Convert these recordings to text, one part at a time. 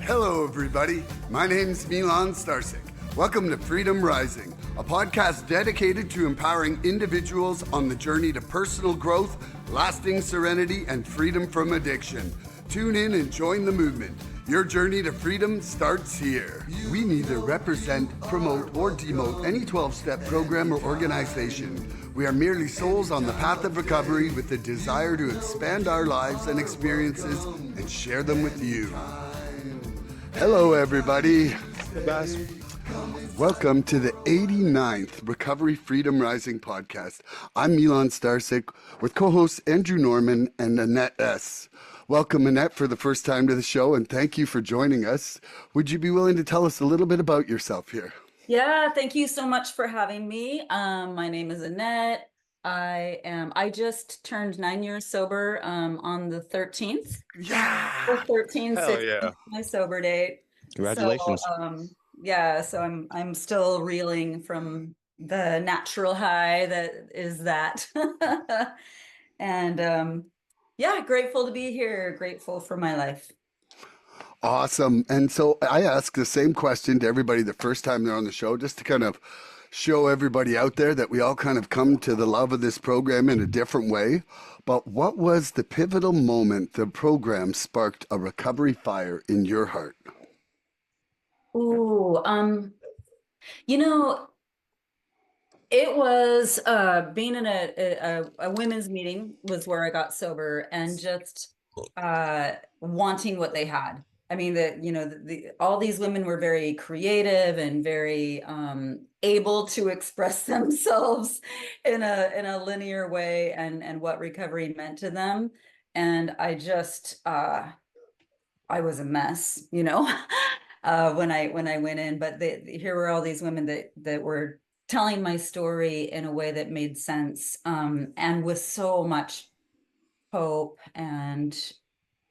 Hello, everybody. My name's Milan Starcic. Welcome to Freedom Rising, a podcast dedicated to empowering individuals on the journey to personal growth, lasting serenity, and freedom from addiction. Tune in and join the movement. Your journey to freedom starts here. We neither represent, promote, or demote any 12-step program or organization. We are merely souls on the path of recovery with the desire to expand our lives and experiences and share them with you. Hello, everybody. Hey, guys. Welcome to the 89th Recovery Freedom Rising podcast. I'm Milan Starcic with co-hosts Andrew Norman and Annette S. Welcome, Annette, for the first time to the show, and thank you for joining us. Would you be willing to tell us a little bit about yourself here? Yeah, thank you so much for having me. My name is Annette. I just turned 9 years sober on the 13th. Yeah. Or 13, Hell yeah. my sober date. Congratulations. So I'm still reeling from the natural high that is that. And yeah, grateful to be here, grateful for my life. Awesome. And so I ask the same question to everybody the first time they're on the show, just to kind of show everybody out there that we all kind of come to the love of this program in a different way. But what was the pivotal moment the program sparked a recovery fire in your heart? Ooh, it was being in a women's meeting was where I got sober, and just wanting what they had. I mean, all these women were very creative and very able to express themselves in a linear way, and what recovery meant to them. And I just I was a mess, when I went in. But here were all these women that were telling my story in a way that made sense, and with so much hope. And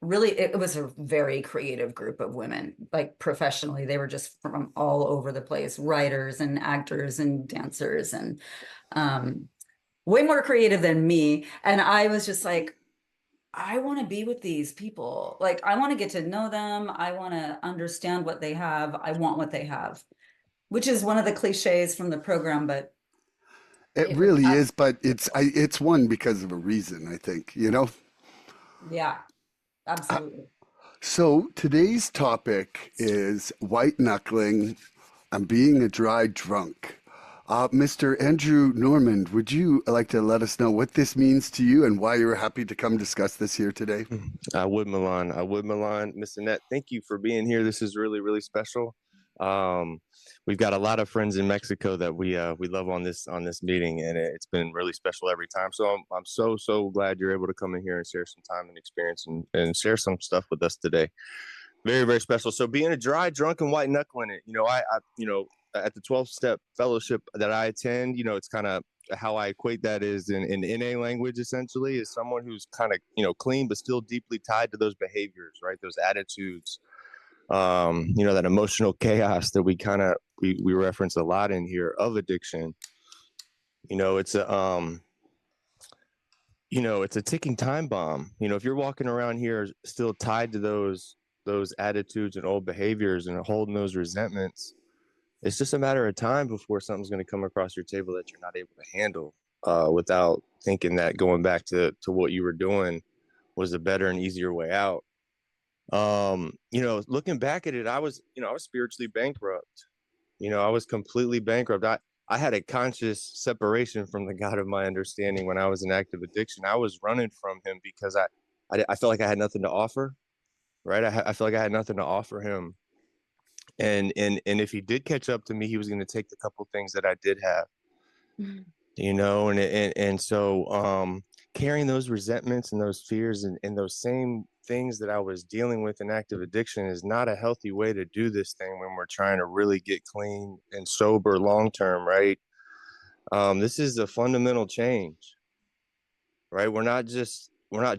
really, it was a very creative group of women. Like, professionally, they were just from all over the place, writers and actors and dancers, and way more creative than me. And I was just like, I want to be with these people. Like, I want to get to know them. I want to understand what they have. I want what they have, which is one of the cliches from the program, but It really is, but it's one because of a reason, I think, Yeah, absolutely. So today's topic is white knuckling and being a dry drunk. Mr. Andrew Norman, would you like to let us know what this means to you and why you were happy to come discuss this here today? I would, Milan. Miss Annette, thank you for being here. This is really, really special. We've got a lot of friends in Mexico that we love on this meeting, and it's been really special every time. So I'm so glad you're able to come in here and share some time and experience and share some stuff with us today. Very, very special. So being a dry, drunk, and white knuckling it, I at the 12-step fellowship that I attend, it's kind of how I equate that is in NA language, essentially, is someone who's kind of, clean, but still deeply tied to those behaviors, right? Those attitudes, that emotional chaos that we reference a lot in here of addiction. It's a ticking time bomb. If you're walking around here still tied to those attitudes and old behaviors and holding those resentments, it's just a matter of time before something's going to come across your table that you're not able to handle, without thinking that going back to what you were doing was a better and easier way out. Looking back at it, I was spiritually bankrupt. I was completely bankrupt. I had a conscious separation from the God of my understanding when I was in active addiction. I was running from him because I felt like I had nothing to offer, right? I felt like I had nothing to offer him. And if he did catch up to me, he was going to take the couple things that I did have, and so carrying those resentments and those fears and those same things that I was dealing with in active addiction is not a healthy way to do this thing when we're trying to really get clean and sober long term, right? This is a fundamental change, right? We're not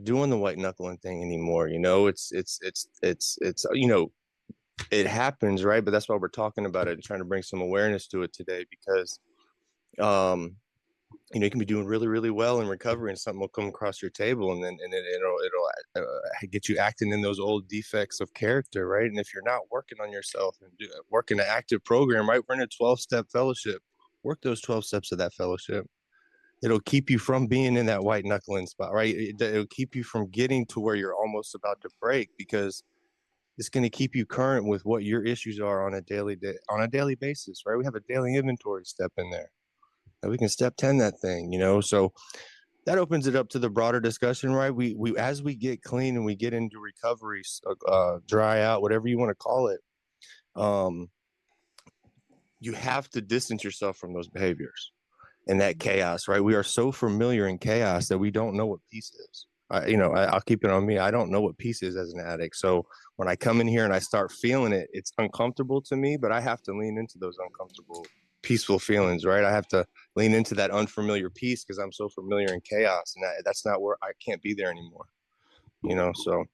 doing the white knuckling thing anymore. It happens, right? But that's why we're talking about it and trying to bring some awareness to it today, because you can be doing really, really well in recovery, and something will come across your table, and then it'll get you acting in those old defects of character, right? And if you're not working on yourself and working an active program, right? We're in a 12-step fellowship. Work those 12 steps of that fellowship. It'll keep you from being in that white knuckling spot, right? It'll keep you from getting to where you're almost about to break, because it's going to keep you current with what your issues are on a daily basis, right? We have a daily inventory step in there, and we can step 10 that thing, so that opens it up to the broader discussion, right? We as we get clean and we get into recovery, dry out, whatever you want to call it, um, you have to distance yourself from those behaviors and that chaos, right? We are so familiar in chaos that we don't know what peace is. I'll keep it on me. I don't know what peace is as an addict. So when I come in here and I start feeling it, it's uncomfortable to me, but I have to lean into those uncomfortable, peaceful feelings, right? I have to lean into that unfamiliar peace because I'm so familiar in chaos, and that's not where I can't be there anymore. So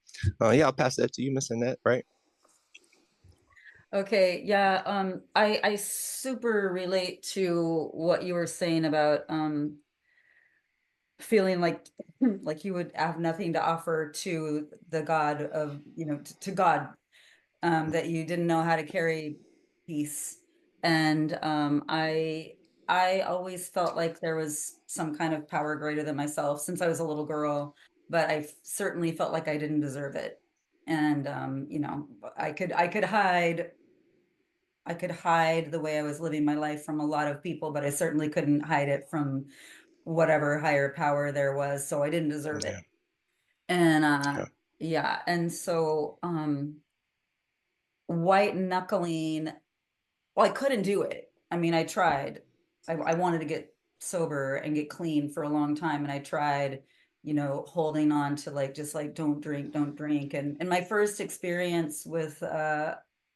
yeah, I'll pass that to you, Miss Annette, right? Okay, yeah, I super relate to what you were saying about feeling like like you would have nothing to offer to the God of, to God, that you didn't know how to carry peace. And I always felt like there was some kind of power greater than myself since I was a little girl, but certainly felt like I didn't deserve it. And I could hide the way I was living my life from a lot of people, but I certainly couldn't hide it from whatever higher power there was. So I didn't deserve Yeah. it. And Yeah. yeah, and so white knuckling, well, I couldn't do it. I mean, I tried. I wanted to get sober and get clean for a long time, and I tried, holding on to like just like don't drink, don't drink. And my first experience with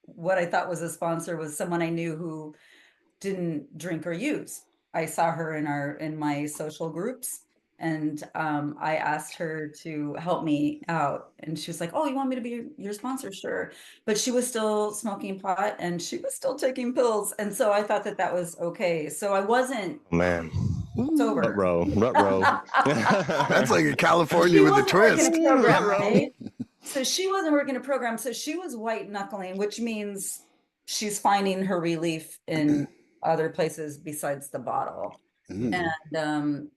what I thought was a sponsor was someone I knew who didn't drink or use. I saw her in my social groups, and I asked her to help me out, and she was like, "Oh, you want me to be your sponsor? Sure." But she was still smoking pot and she was still taking pills, and so I thought that that was okay. So I wasn't Oh, man. sober. Rut-row. That's like a California She with a wasn't working a twist. program, Rut-row. right? So she wasn't working a program. So she was white knuckling, which means she's finding her relief in other places besides the bottle. Mm. And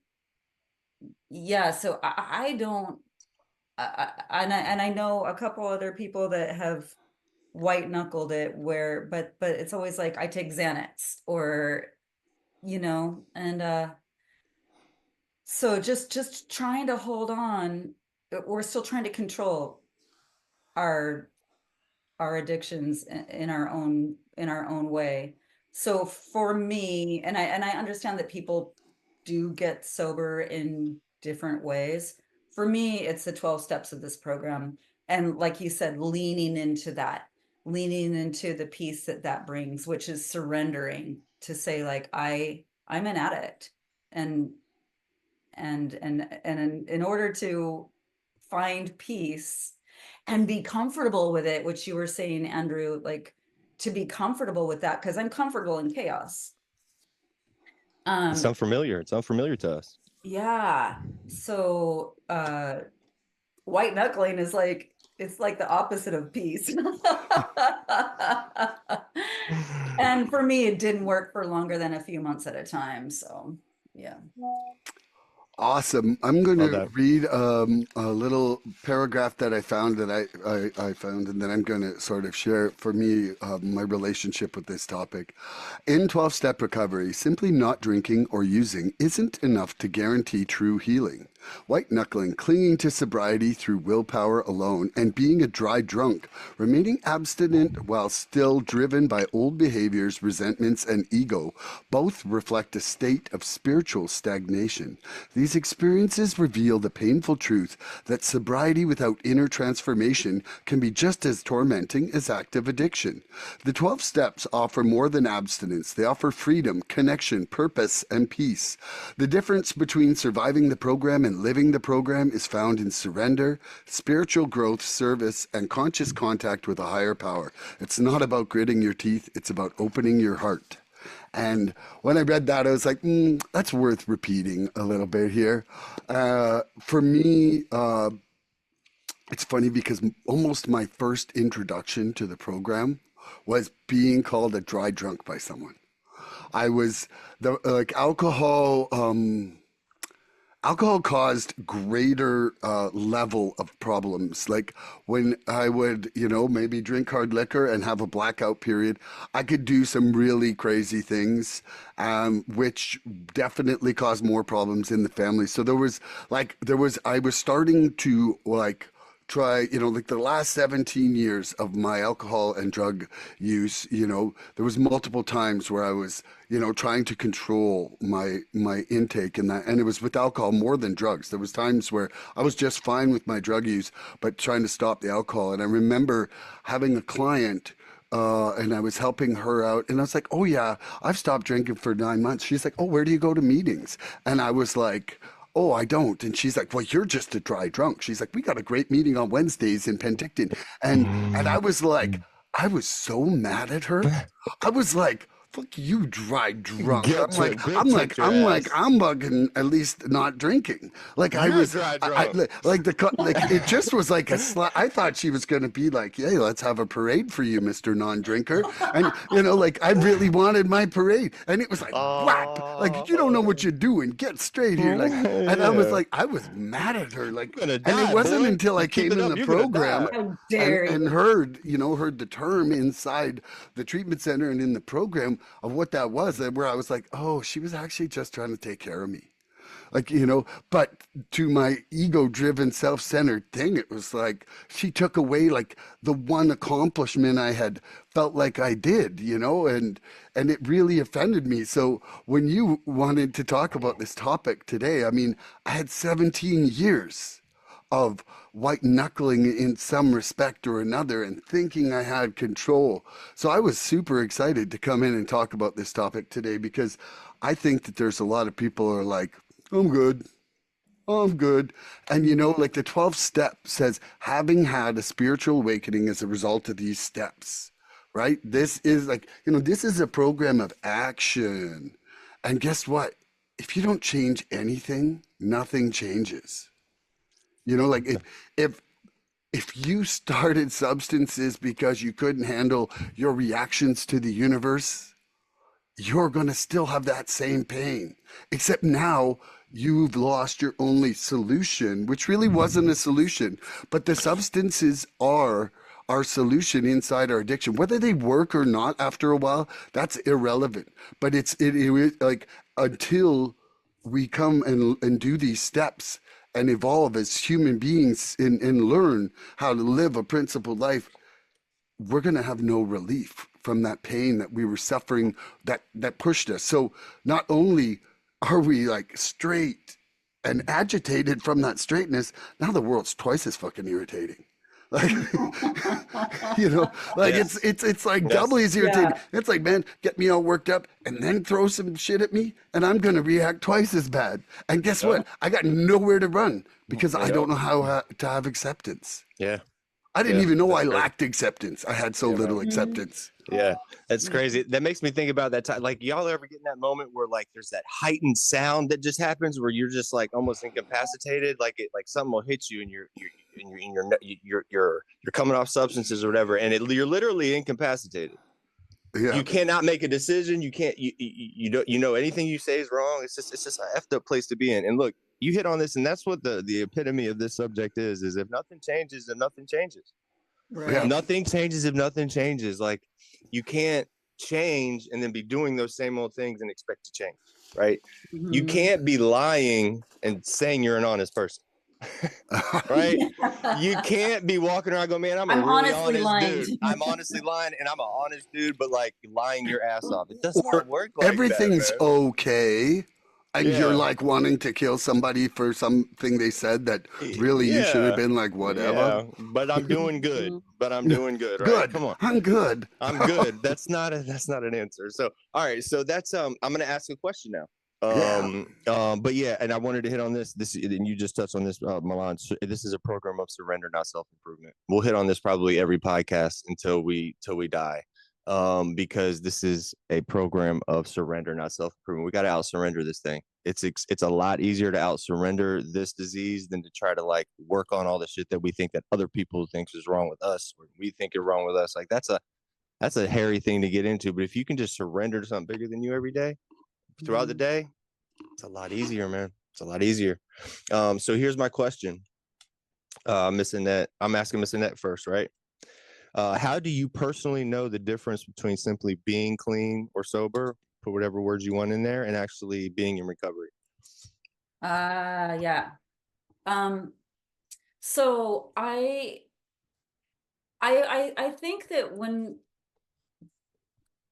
yeah, so I don't, and I know a couple other people that have white knuckled it but it's always like I take Xanax or, and so just trying to hold on. We're still trying to control our our addictions in our own way. So for me, and I understand that people do get sober in different ways. For me, it's the 12 steps of this program. And like you said, leaning into the peace that that brings, which is surrendering to say like, I'm an addict, and in order to find peace and be comfortable with it, which you were saying, Andrew, like to be comfortable with that, because I'm comfortable in chaos. It's Um, unfamiliar. It's unfamiliar to us. yeah. So white knuckling is like it's like the opposite of peace. And for me, it didn't work for longer than a few months at a time. So yeah. Awesome. I'm going Love to that. read a little paragraph that I found that I found, and then I'm going to sort of share for me my relationship with this topic. In 12 step recovery, simply not drinking or using isn't enough to guarantee true healing. White knuckling, clinging to sobriety through willpower alone, and being a dry drunk, remaining abstinent while still driven by old behaviors, resentments, and ego, both reflect a state of spiritual stagnation. These experiences reveal the painful truth that sobriety without inner transformation can be just as tormenting as active addiction. The 12 steps offer more than abstinence. They offer freedom, connection, purpose, and peace. The difference between surviving the program and living the program is found in surrender, spiritual growth, service, and conscious contact with a higher power. It's not about gritting your teeth, it's about opening your heart. And when I read that, I was like, that's worth repeating a little bit here. For me, it's funny because almost my first introduction to the program was being called a dry drunk by someone. I was the like alcohol caused greater level of problems. Like when I would, maybe drink hard liquor and have a blackout period, I could do some really crazy things, which definitely caused more problems in the family. So I was starting to try, like the last 17 years of my alcohol and drug use, there was multiple times where I was, trying to control my intake and it was with alcohol more than drugs. There was times where I was just fine with my drug use, but trying to stop the alcohol. And I remember having a client and I was helping her out. And I was like, oh, yeah, I've stopped drinking for 9 months. She's like, oh, where do you go to meetings? And I was like, oh, I don't. And she's like, well, you're just a dry drunk. She's like, we got a great meeting on Wednesdays in Penticton. And I was like, I was so mad at her. I was like, fuck you, dry drunk. I'm bugging at least not drinking. Like I You're was, dry I, drunk. like it just was like I thought she was going to be like, hey, let's have a parade for you, Mr. Non-drinker. And, like I really wanted my parade. And it was like, whack. Like, you don't know what you're doing. Get straight here. Like, and I was like, I was mad at her. Like, Gonna and die, it wasn't boy. until I You keep came it in up, the you're gonna program die. How dare and you? heard the term inside the treatment center and in the program of what that was, where I was like, oh, she was actually just trying to take care of me. Like, but to my ego driven, self centered thing, it was like she took away like the one accomplishment I had felt like I did, and it really offended me. So when you wanted to talk about this topic today, I mean, I had 17 years of white knuckling in some respect or another and thinking I had control. So I was super excited to come in and talk about this topic today because I think that there's a lot of people who are like, I'm good. I'm good. And like the 12th step says, having had a spiritual awakening as a result of these steps, right? This is like, this is a program of action. And guess what? If you don't change anything, nothing changes. Like if if you started substances because you couldn't handle your reactions to the universe, you're going to still have that same pain. Except now you've lost your only solution, which really wasn't a solution, but the substances are our solution inside our addiction. Whether they work or not after a while, that's irrelevant. But it like until we come and do these steps and evolve as human beings and learn how to live a principled life, we're going to have no relief from that pain that we were suffering that pushed us. So not only are we like straight and agitated from that straightness, now the world's twice as fucking irritating. Like, like Yes. it's like Yes. doubly as irritating. Yeah. It's like, man, get me all worked up and then throw some shit at me and I'm going to react twice as bad. And guess what? I got nowhere to run because I don't know how to have acceptance. Yeah. I didn't Yeah, even know that's I great. lacked acceptance. I had so little acceptance. Yeah, that's crazy. That makes me think about that time. Like, y'all ever get in that moment where like there's that heightened sound that just happens where you're just like almost incapacitated, like something will hit you and you're coming off substances or whatever, and you're literally incapacitated. Yeah. You cannot make a decision. You can't. You don't. Anything you say is wrong. It's just an effed up place to be in. And look, you hit on this, and that's what the epitome of this subject is if nothing changes, then nothing changes. Right. Yeah. Nothing changes if nothing changes. Like, you can't change and then be doing those same old things and expect to change, right? You can't be lying and saying you're an honest person. Right? You can't be walking around going, man, I'm a I'm really honestly honest lying. dude. I'm honestly lying and I'm an honest dude, but like lying your ass off. It does not work like Everything's that, man. okay. And you're like wanting to kill somebody for something they said that really you should have been like, whatever. Yeah, but I'm doing good. But I'm doing good, right? Good. Come on. I'm good. I'm good. That's not an answer. So, all right. So that's I'm gonna ask a question now. But yeah, and I wanted to hit on this, and you just touched on this, Milan. So this is a program of surrender, not self-improvement. We'll hit on this probably every podcast until we die. because this is a program of surrender, not self-improvement. We got to out surrender this thing. It's a lot easier to out surrender this disease than to try to like work on all the shit that we think that other people think is wrong with us, or we think is wrong with us. Like that's a hairy thing to get into. But if you can just surrender to something bigger than you every day, throughout the day, it's a lot easier, man. It's a lot easier. So here's my question, Miss Annette. I'm asking Miss Annette first, right? How do you personally know the difference between simply being clean or sober, put whatever words you want in there, and actually being in recovery? Yeah. So I think that when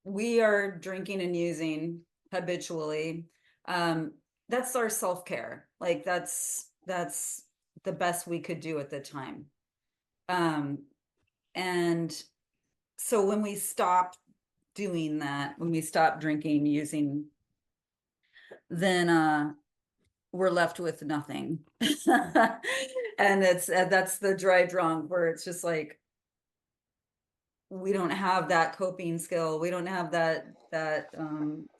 we are drinking and using habitually, that's our self-care. Like that's the best we could do at the time. And so when we stop doing that, when we stop drinking, using, then we're left with nothing. And that's the dry drunk, where it's just like we don't have that coping skill, we don't have that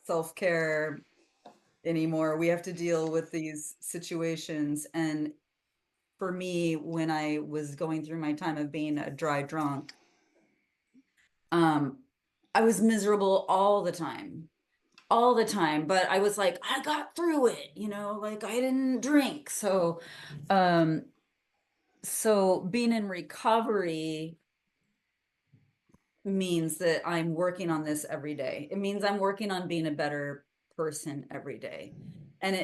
self-care anymore. We have to deal with these situations. And for me, when I was going through my time of being a dry drunk, I was miserable all the time, but I was like, I got through it, like I didn't drink. Um so being in recovery means that I'm working on this every day. It means I'm working on being a better person every day. And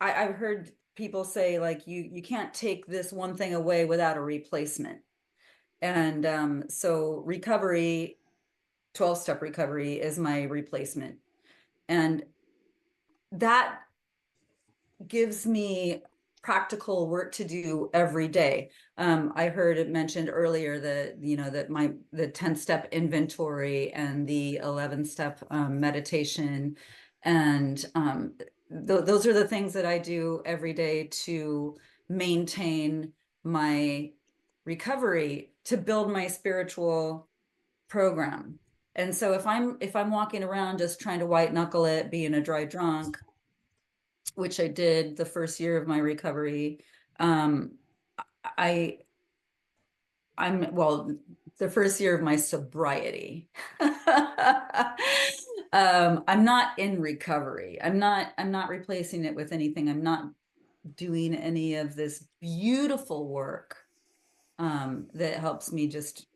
I've heard people say, like, you can't take this one thing away without a replacement. And so recovery, 12-step recovery, is my replacement. And that gives me practical work to do every day. I heard it mentioned earlier that, that the 10-step inventory and the 11-step meditation. And those are the things that I do every day to maintain my recovery, to build my spiritual program. And so if I'm walking around just trying to white knuckle it, being a dry drunk, which I did the first year of my recovery, I I'm well, the first year of my sobriety. I'm not in recovery. I'm not replacing it with anything. I'm not doing any of this beautiful work that helps me just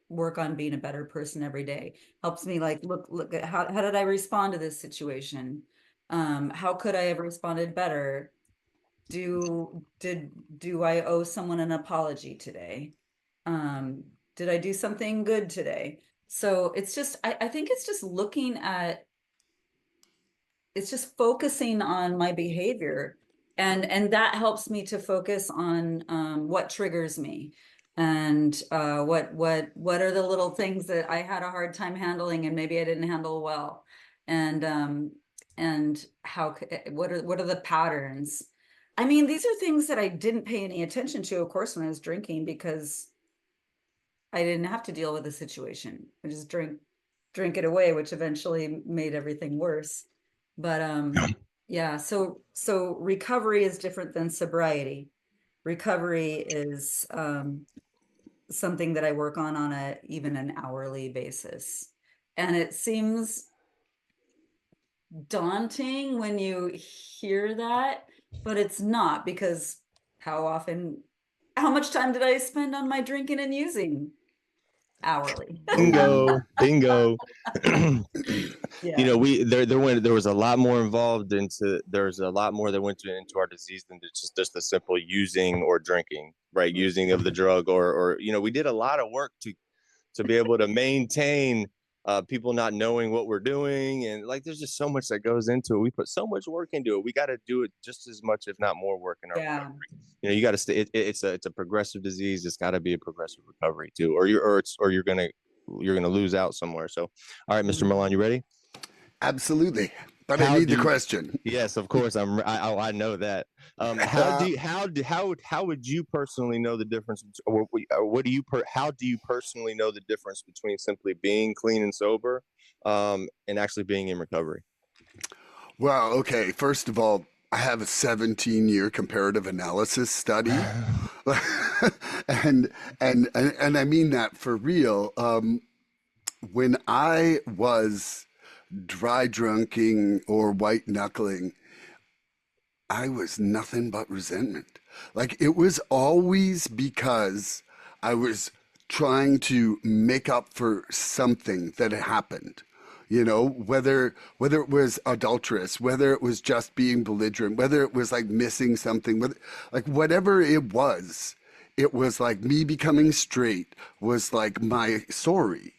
work on being a better person every day. Helps me like look at how did I respond to this situation? How could I have responded better? Do I owe someone an apology today? Um, did I do something good today? So it's just I think it's just looking at, it's just focusing on my behavior, and that helps me to focus on what triggers me, and what are the little things that I had a hard time handling and maybe I didn't handle well, and what are the patterns. I mean, these are things that I didn't pay any attention to, of course, when I was drinking, because I didn't have to deal with the situation. I just drink it away, which eventually made everything worse. But yeah, so recovery is different than sobriety. Recovery is something that I work on a even an hourly basis. And it seems daunting when you hear that, but it's not, because how much time did I spend on my drinking and using? Hourly. Bingo, bingo. Yeah. There was a lot more involved into, there's a lot more that went into our disease than just the simple using or drinking, right? Using of the drug, or we did a lot of work to be able to maintain people not knowing what we're doing, and like there's just so much that goes into it. We put so much work into it. We got to do it just as much, if not more, work in our Yeah. recovery. You got to stay. It's a progressive disease. It's got to be a progressive recovery too, or you're gonna lose out somewhere. So, all right, Mr. Milan, you ready? Absolutely. But I need the question. Yes, of course. I know that. How would you personally know the difference? Or how do you personally know the difference between simply being clean and sober, and actually being in recovery? Well, okay. First of all, I have a 17-year comparative analysis study, and and I mean that for real. When I was dry drunking or white knuckling, I was nothing but resentment. Like it was always because I was trying to make up for something that had happened. You know, whether it was adulterous, whether it was just being belligerent, whether it was like missing something, like whatever it was like me becoming straight was like my sorry.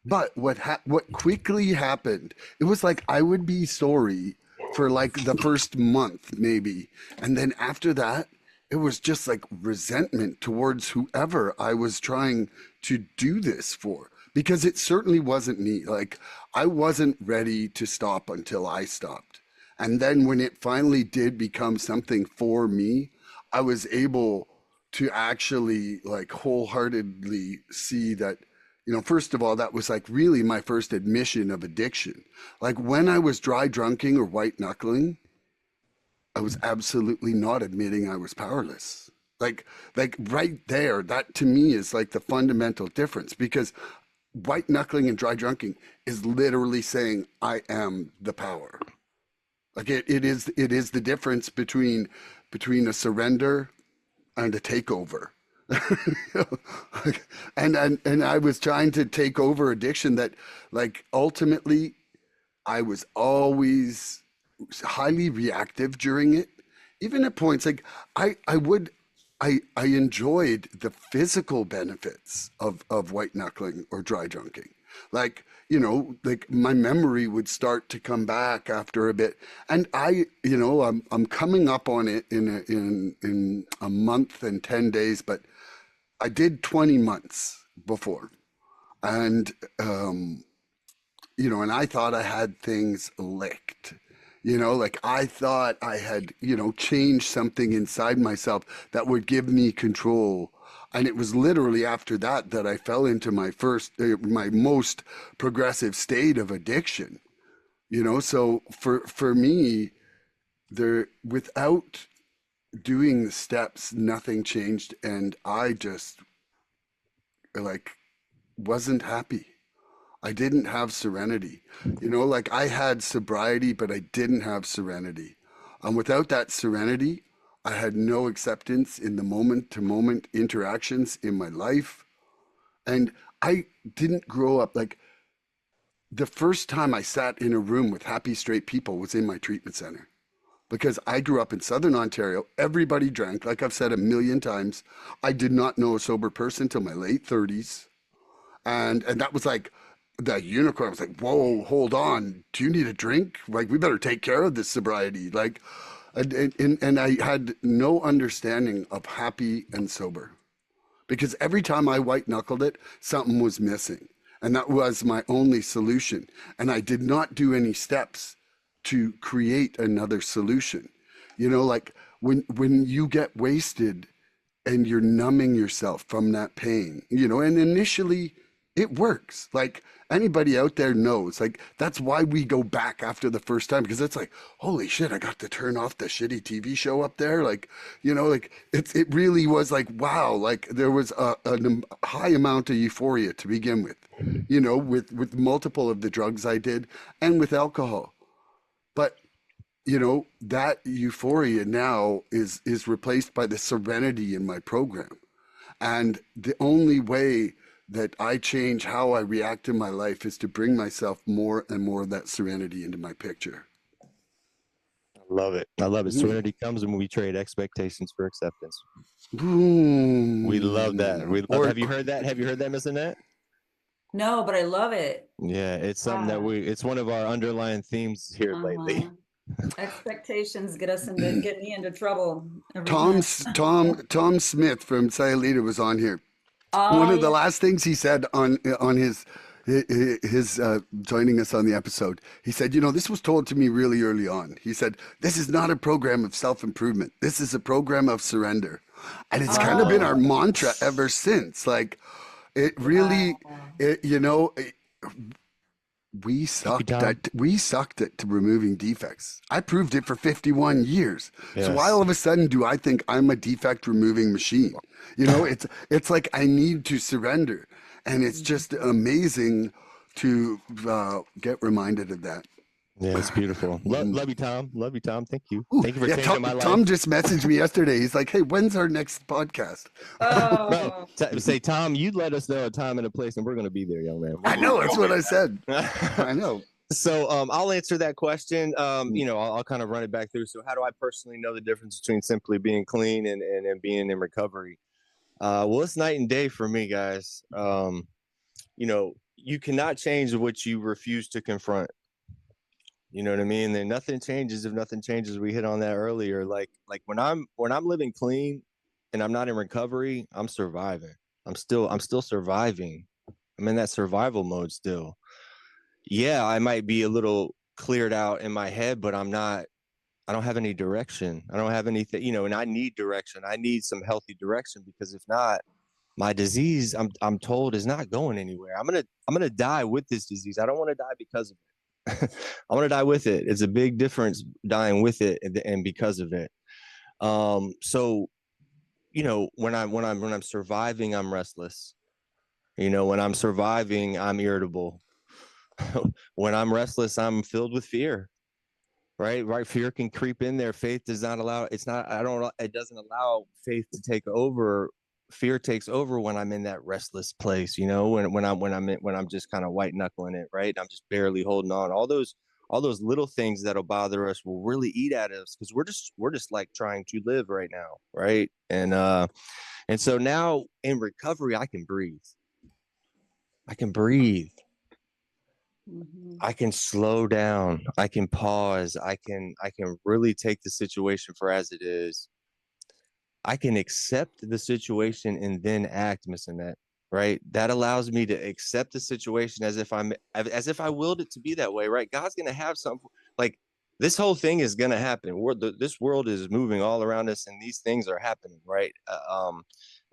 But what quickly happened, it was like I would be sorry for like the first month maybe, and then after that, it was just like resentment towards whoever I was trying to do this for, because it certainly wasn't me. Like I wasn't ready to stop until I stopped. And then when it finally did become something for me, I was able to actually like wholeheartedly see that, first of all, that was like really my first admission of addiction. Like when I was dry drunking or white knuckling, I was absolutely not admitting I was powerless. Like right there, that to me is like the fundamental difference, because white knuckling and dry drunking is literally saying I am the power. Like it is the difference between a surrender and a takeover. And I was trying to take over addiction that, like, ultimately I was always highly reactive during it. Even at points like I enjoyed the physical benefits of white knuckling or dry drunking. Like, like my memory would start to come back after a bit. And I'm coming up on it in a month and 10 days, but I did 20 months before. And and I thought I had things licked. Like I thought I had, changed something inside myself that would give me control. And it was literally after that that I fell into my most progressive state of addiction. So for me, without doing the steps, nothing changed, and I just like wasn't happy. I didn't have serenity. Like I had sobriety, but I didn't have serenity. Without that serenity, I had no acceptance in the moment to moment interactions in my life. And I didn't grow up like the first time I sat in a room with happy straight people was in my treatment center, because I grew up in Southern Ontario. Everybody drank, like I've said a million times. I did not know a sober person till my late 30s. And that was like the unicorn. I was like, whoa, hold on. Do you need a drink? Like, we better take care of this sobriety. Like, and I had no understanding of happy and sober, because every time I white knuckled it, something was missing. And that was my only solution. And I did not do any steps to create another solution. Like when you get wasted and you're numbing yourself from that pain, and initially it works. Like anybody out there knows, like that's why we go back after the first time, because it's like, holy shit, I got to turn off the shitty TV show up there. Like, like it really was like, wow, like there was a high amount of euphoria to begin with, with multiple of the drugs I did and with alcohol. But that euphoria now is replaced by the serenity in my program. And the only way that I change how I react in my life is to bring myself more and more of that serenity into my picture. I love it. I love it. Serenity comes when we trade expectations for acceptance. Ooh. We love that. Have you heard that? Have you heard that, Miss Annette? No, but I love it. Yeah, it's something that it's one of our underlying themes here lately. Expectations get me into trouble. Tom Smith from Sayulita was on here. One of the last things he said on his his joining us on the episode, he said, this was told to me really early on. He said, this is not a program of self-improvement. This is a program of surrender. And it's kind of been our Oh, mantra ever since. Like, it really, wow. it, you know, it- we Thank you, sucked Tom. at removing defects. I proved it for 51 years. So why Yes. all of a sudden do I think I'm a defect removing machine? It's like I need to surrender, and it's just amazing to get reminded of that. Yeah, it's beautiful. Love you, Tom. Love you, Tom. Thank you. Ooh, Thank you for yeah, changing my Tom life. just messaged me yesterday. He's like, "Hey, when's our next podcast?" Bro, Oh, say, Tom, you let us know a time and a place, and we're going to be there, young man. I know that's what I said. I know. So I'll answer that question. Mm. I'll kind of run it back through. So how do I personally know the difference between simply being clean and being in recovery? Well, it's night and day for me, guys. You cannot change what you refuse to confront. You know what I mean? Then nothing changes if nothing changes. We hit on that earlier. Like when I'm living clean and I'm not in recovery, I'm surviving. I'm still surviving. I'm in that survival mode still. Yeah, I might be a little cleared out in my head, but I don't have any direction. I don't have anything, and I need direction. I need some healthy direction, because if not, my disease, I'm told, is not going anywhere. I'm gonna die with this disease. I don't want to die because of it. I want to die with it. It's a big difference dying with it and because of it. So when I'm surviving, I'm restless. When I'm surviving, I'm irritable. When I'm restless, I'm filled with fear. Right. Fear can creep in there. Faith does not allow. It's not. I don't. It doesn't allow faith to take over. Fear takes over when I'm in that restless place. When I'm just kind of white knuckling it. Right. I'm just barely holding on. All those little things that'll bother us will really eat at us, because we're just like trying to live right now. Right. And so now in recovery, I can breathe. I can breathe. mhm. I can slow down. I can pause. I can really take the situation for as it is. I can accept the situation and then act, Miss Annette. Right? That allows me to accept the situation as if I willed it to be that way. Right? God's gonna have something. Like, this whole thing is gonna happen. This world is moving all around us, and these things are happening. Right?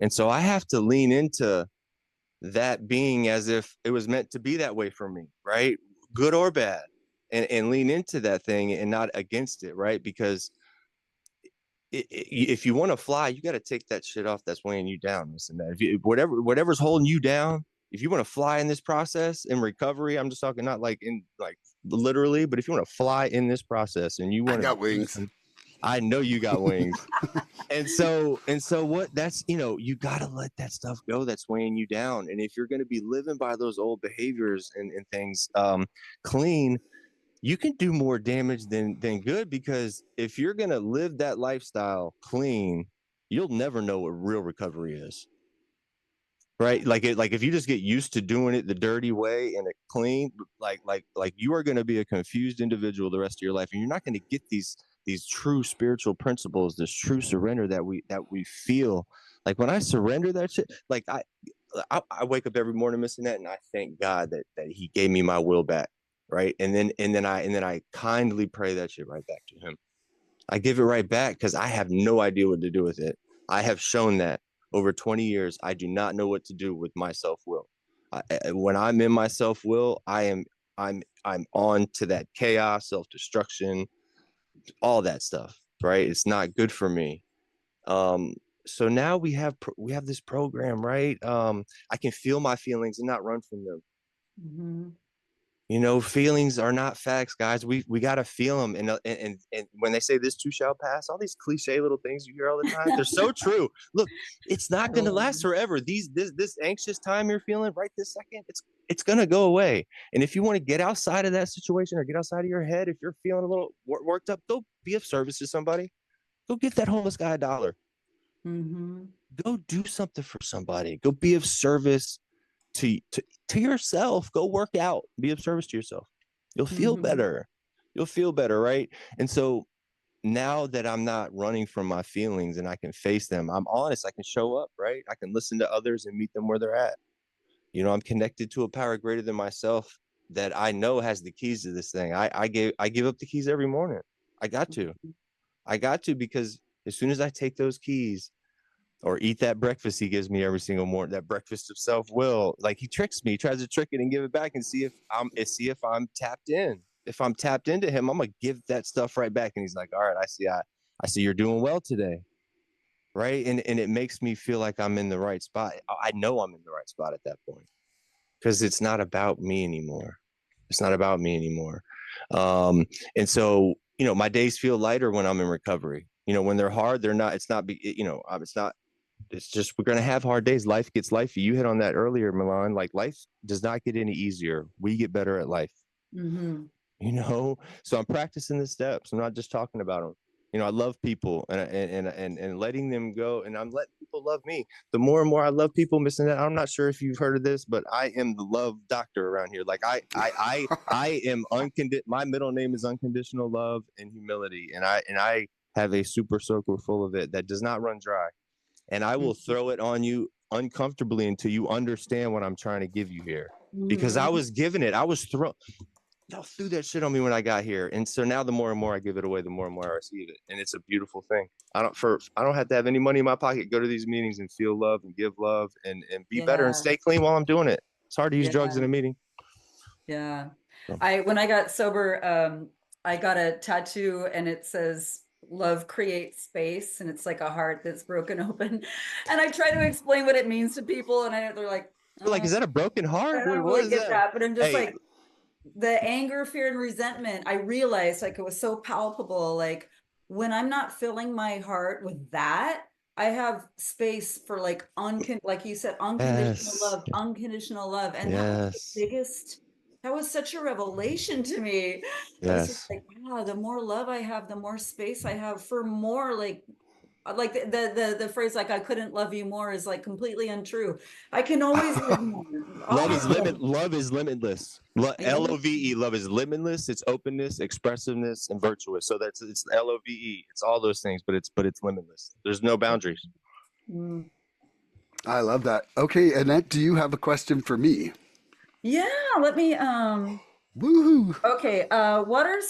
And so I have to lean into that being as if it was meant to be that way for me, right? Good or bad. And lean into that thing and not against it, right? Because if you want to fly, you got to take that shit off that's weighing you down. Listen, that whatever's holding you down, if you want to fly in this process in recovery, I'm just talking not like in like literally, but if you want to fly in this process and you I want to got do wings. some, I know you got wings. And so what that's, you got to let that stuff go that's weighing you down. And if you're going to be living by those old behaviors and things clean, you can do more damage than good, because if you're going to live that lifestyle clean, you'll never know what real recovery is. Right? Like if you just get used to doing it the dirty way and it clean, like you are going to be a confused individual the rest of your life, and you're not going to get these true spiritual principles, this true surrender that we feel. Like when I surrender that shit, like I wake up every morning, missing that, and I thank God that He gave me my will back, right? And then I kindly pray that shit right back to Him. I give it right back, because I have no idea what to do with it. I have shown that over 20 years, I do not know what to do with my self-will. When I'm in my self-will, I'm on to that chaos, self-destruction, all that stuff, right? It's not good for me. So now we have this program, right? I can feel my feelings and not run from them. Mhm. Feelings are not facts, guys. We got to feel them. And when they say this too shall pass, all these cliche little things you hear all the time, they're so true. Look, it's not going to last forever. This anxious time you're feeling right this second, it's going to go away. And if you want to get outside of that situation or get outside of your head, if you're feeling a little worked up, go be of service to somebody. Go get that homeless guy $1. Mhm. Go do something for somebody. Go be of service to yourself. Go work out, be of service to yourself. You'll feel Mhm. better. You'll feel better, right? And so now that I'm not running from my feelings and I can face them, I'm honest, I can show up, right? I can listen to others and meet them where they're at. You know, I'm connected to a power greater than myself that I know has the keys to this thing. I give up the keys every morning. I got to. I got to, because as soon as I take those keys or eat that breakfast he gives me every single morning, that breakfast of self-will, like he tricks me, he tries to trick it and give it back and see if I'm tapped in. If I'm tapped into him, I'm gonna give that stuff right back. And he's like, all right, I see you're doing well today. Right. And it makes me feel like I'm in the right spot. I know I'm in the right spot at that point, because it's not about me anymore. It's not about me anymore. And so, you know, my days feel lighter when I'm in recovery. You know, when they're hard, they're not, it's not, you know, it's not, it's just, we're going to have hard days. Life gets lifey. You hit on that earlier, Milan. Like, life does not get any easier. We get better at life, you know? So I'm practicing the steps. I'm not just talking about them. You know, I love people, and letting them go, and I'm letting people love me. The more and more I love people, missing that. I'm not sure if you've heard of this, but I am the love doctor around here. Like, I am my middle name is unconditional love and humility, and I have a super soaker full of it that does not run dry, and I will throw it on you uncomfortably until you understand what I'm trying to give you here. Because I was giving it, I was throwing. Y'all threw that shit on me when I got here, and so now the more and more I give it away, the more and more I receive it, and it's a beautiful thing. I don't have to have any money in my pocket. Go to these meetings and feel love and give love and be better and Yeah. stay clean while I'm doing it. It's hard to use drugs in Yeah. a meeting. Yeah. So, When I got sober, I got a tattoo and it says love creates space, and it's like a heart that's broken open. And I try to explain what it means to people, and they're like, like, is that a broken I heart? don't What really is get that? that. But I'm just Hey, like, the anger, fear, and resentment, I realized like it was so palpable. Like, when I'm not filling my heart with that, I have space for like like you said, yes, unconditional love. And that was the yes, biggest, that was such a revelation to me. I was just yes. like, wow, the more love I have, the more space I have for more, like the phrase like I couldn't love you more is like completely untrue. I can always love more. Always. Love is limitless. Yeah. LOVE. Love is limitless. It's openness, expressiveness, and virtuous. So it's LOVE. It's all those things, but it's limitless. There's no boundaries. Mm. I love that. Okay, Annette, do you have a question for me? Yeah, let me Woohoo! okay, what are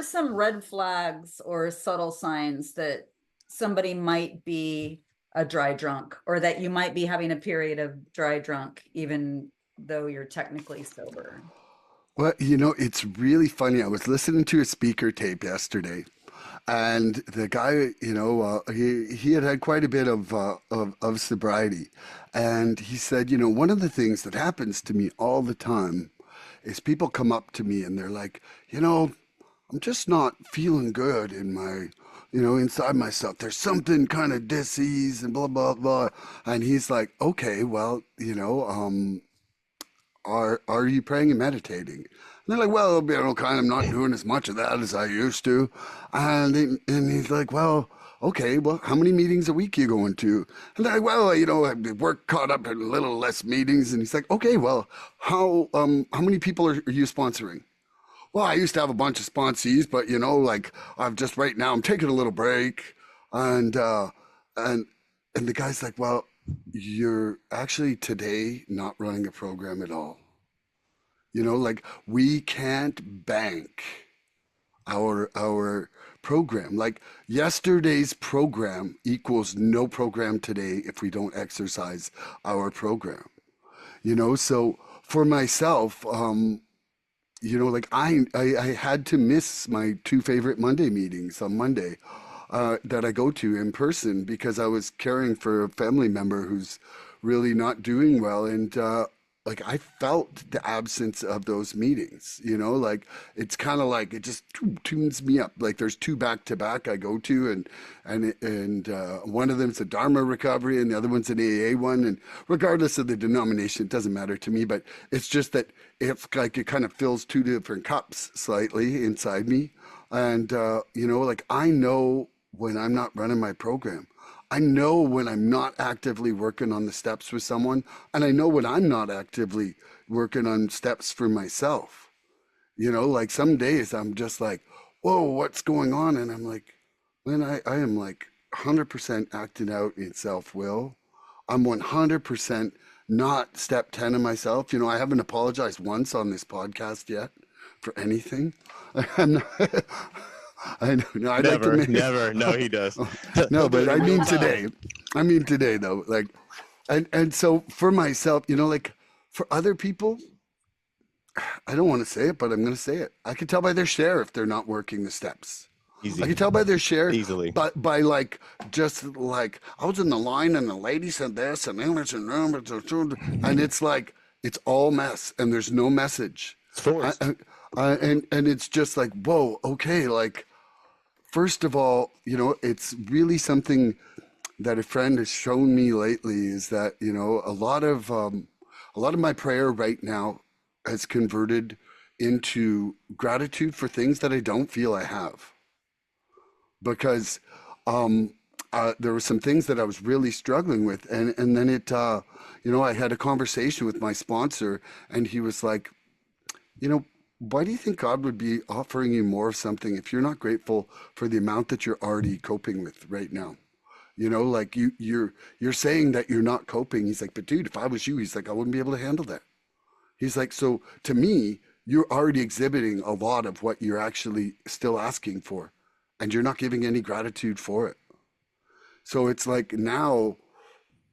some red flags or subtle signs that somebody might be a dry drunk, or that you might be having a period of dry drunk even though you're technically sober? Well, you know, it's really funny. I was listening to a speaker tape yesterday, and the guy, you know, he had had quite a bit of sobriety, and he said, you know, one of the things that happens to me all the time is people come up to me and they're like, you know, I'm just not feeling good in my, you know, inside myself. There's something kind of disease and blah blah blah. And he's like, okay, well, you know, are you praying and meditating? And they're like, well, you know, kind of not doing as much of that as I used to. And he's like, well, okay, well, how many meetings a week you going to? And they're like, well, you know, I work caught up in a little less meetings. And he's like, okay, well, how many people are you sponsoring? Well, I used to have a bunch of sponsees, but you know, like I've just right now I'm taking a little break, and and and the guy's like, well, you're actually today not running a program at all. You know, like we can't bank our program. Like yesterday's program equals no program today if we don't exercise our program. You know, so for myself, you know, like I had to miss my two favorite Monday meetings on Monday that I go to in person because I was caring for a family member who's really not doing well. And like I felt the absence of those meetings, you know, like it's kind of like it just tunes me up. Like there's two back to back I go to, and one of them's a Dharma recovery, and the other one's an AA one. And regardless of the denomination, it doesn't matter to me. But it's just that it's like it kind of fills two different cups slightly inside me, and you know, like I know when I'm not running my program. I know when I'm not actively working on the steps with someone, and I know when I'm not actively working on steps for myself. You know, like some days I'm just like, whoa, what's going on? And I'm like, man, I am like 100% acting out in self will I'm 100% not step 10 of myself. You know, I haven't apologized once on this podcast yet for anything. I'm not, I know, I'd like to Never, make, never. No, he does. no, He'll do but it I in real mean time. today. I mean today though, like, and so for myself, you know, like for other people, I don't want to say it, but I'm going to say it. I can tell by their share if they're not working the steps. Easy. I can tell by their share, Easily. but by like just like I was in the line and the lady said this and it's like it's all mess and there's no message. It's forced. And it's just like whoa, okay, like first of all, you know, it's really something that a friend has shown me lately is that you know a lot of my prayer right now has converted into gratitude for things that I don't feel I have because um, there were some things that I was really struggling with, and then you know, I had a conversation with my sponsor, and he was like, you know, why do you think God would be offering you more of something if you're not grateful for the amount that you're already coping with right now? You know, like you're saying that you're not coping. He's like, but dude, if I was you, he's like, I wouldn't be able to handle that. He's like, so to me, you're already exhibiting a lot of what you're actually still asking for, and you're not giving any gratitude for it. So it's like now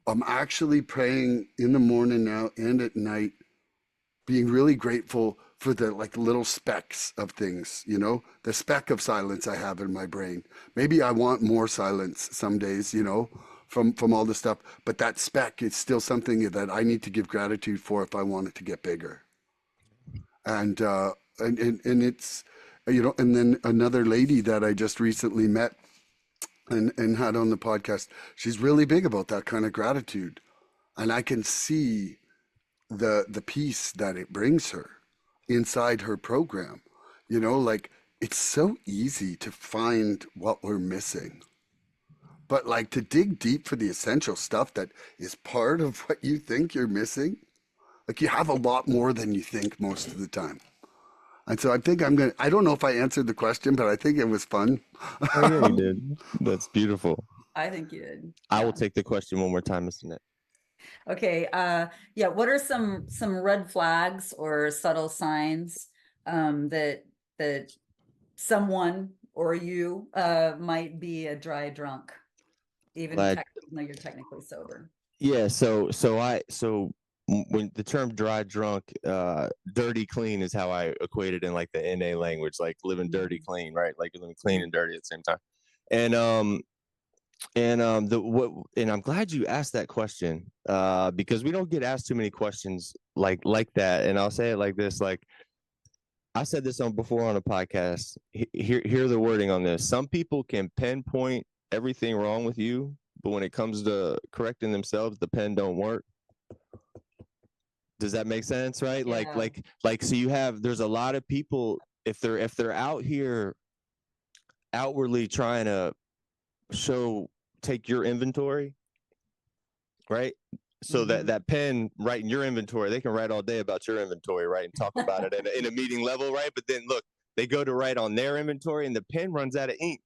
I'm actually praying in the morning now and at night, being really grateful for the like little specks of things, you know, the speck of silence I have in my brain. Maybe I want more silence some days, you know, from all the stuff, but that speck is still something that I need to give gratitude for if I want it to get bigger. And and it's you know, and then another lady that I just recently met and had on the podcast, she's really big about that kind of gratitude, and I can see the peace that it brings her inside her program. You know, like it's so easy to find what we're missing, but like to dig deep for the essential stuff that is part of what you think you're missing, like you have a lot more than you think most of the time. And so I think I don't know if I answered the question, but I think it was fun. Oh yeah, you did. That's beautiful. I think you did. I will Yeah. take the question one more time, Mr. Net. Okay. Yeah. What are some red flags or subtle signs that someone or you might be a dry drunk, even Like, though you're technically sober? yeah, when the term dry drunk, dirty clean is how I equate it in like the NA language, like living dirty clean, right? Like living clean and dirty at the same time. And and I'm glad you asked that question, because we don't get asked too many questions like that. And I'll say it like this, like I said this before on a podcast. Hear the wording on this. Some people can pinpoint everything wrong with you, but when it comes to correcting themselves, the pen don't work. Does that make sense? Right? Yeah. Like so there's a lot of people, if they're out here outwardly trying to take your inventory, right? So that pen writing your inventory, they can write all day about your inventory, right? And talk about it in a meeting level, right? But then look, they go to write on their inventory and the pen runs out of ink.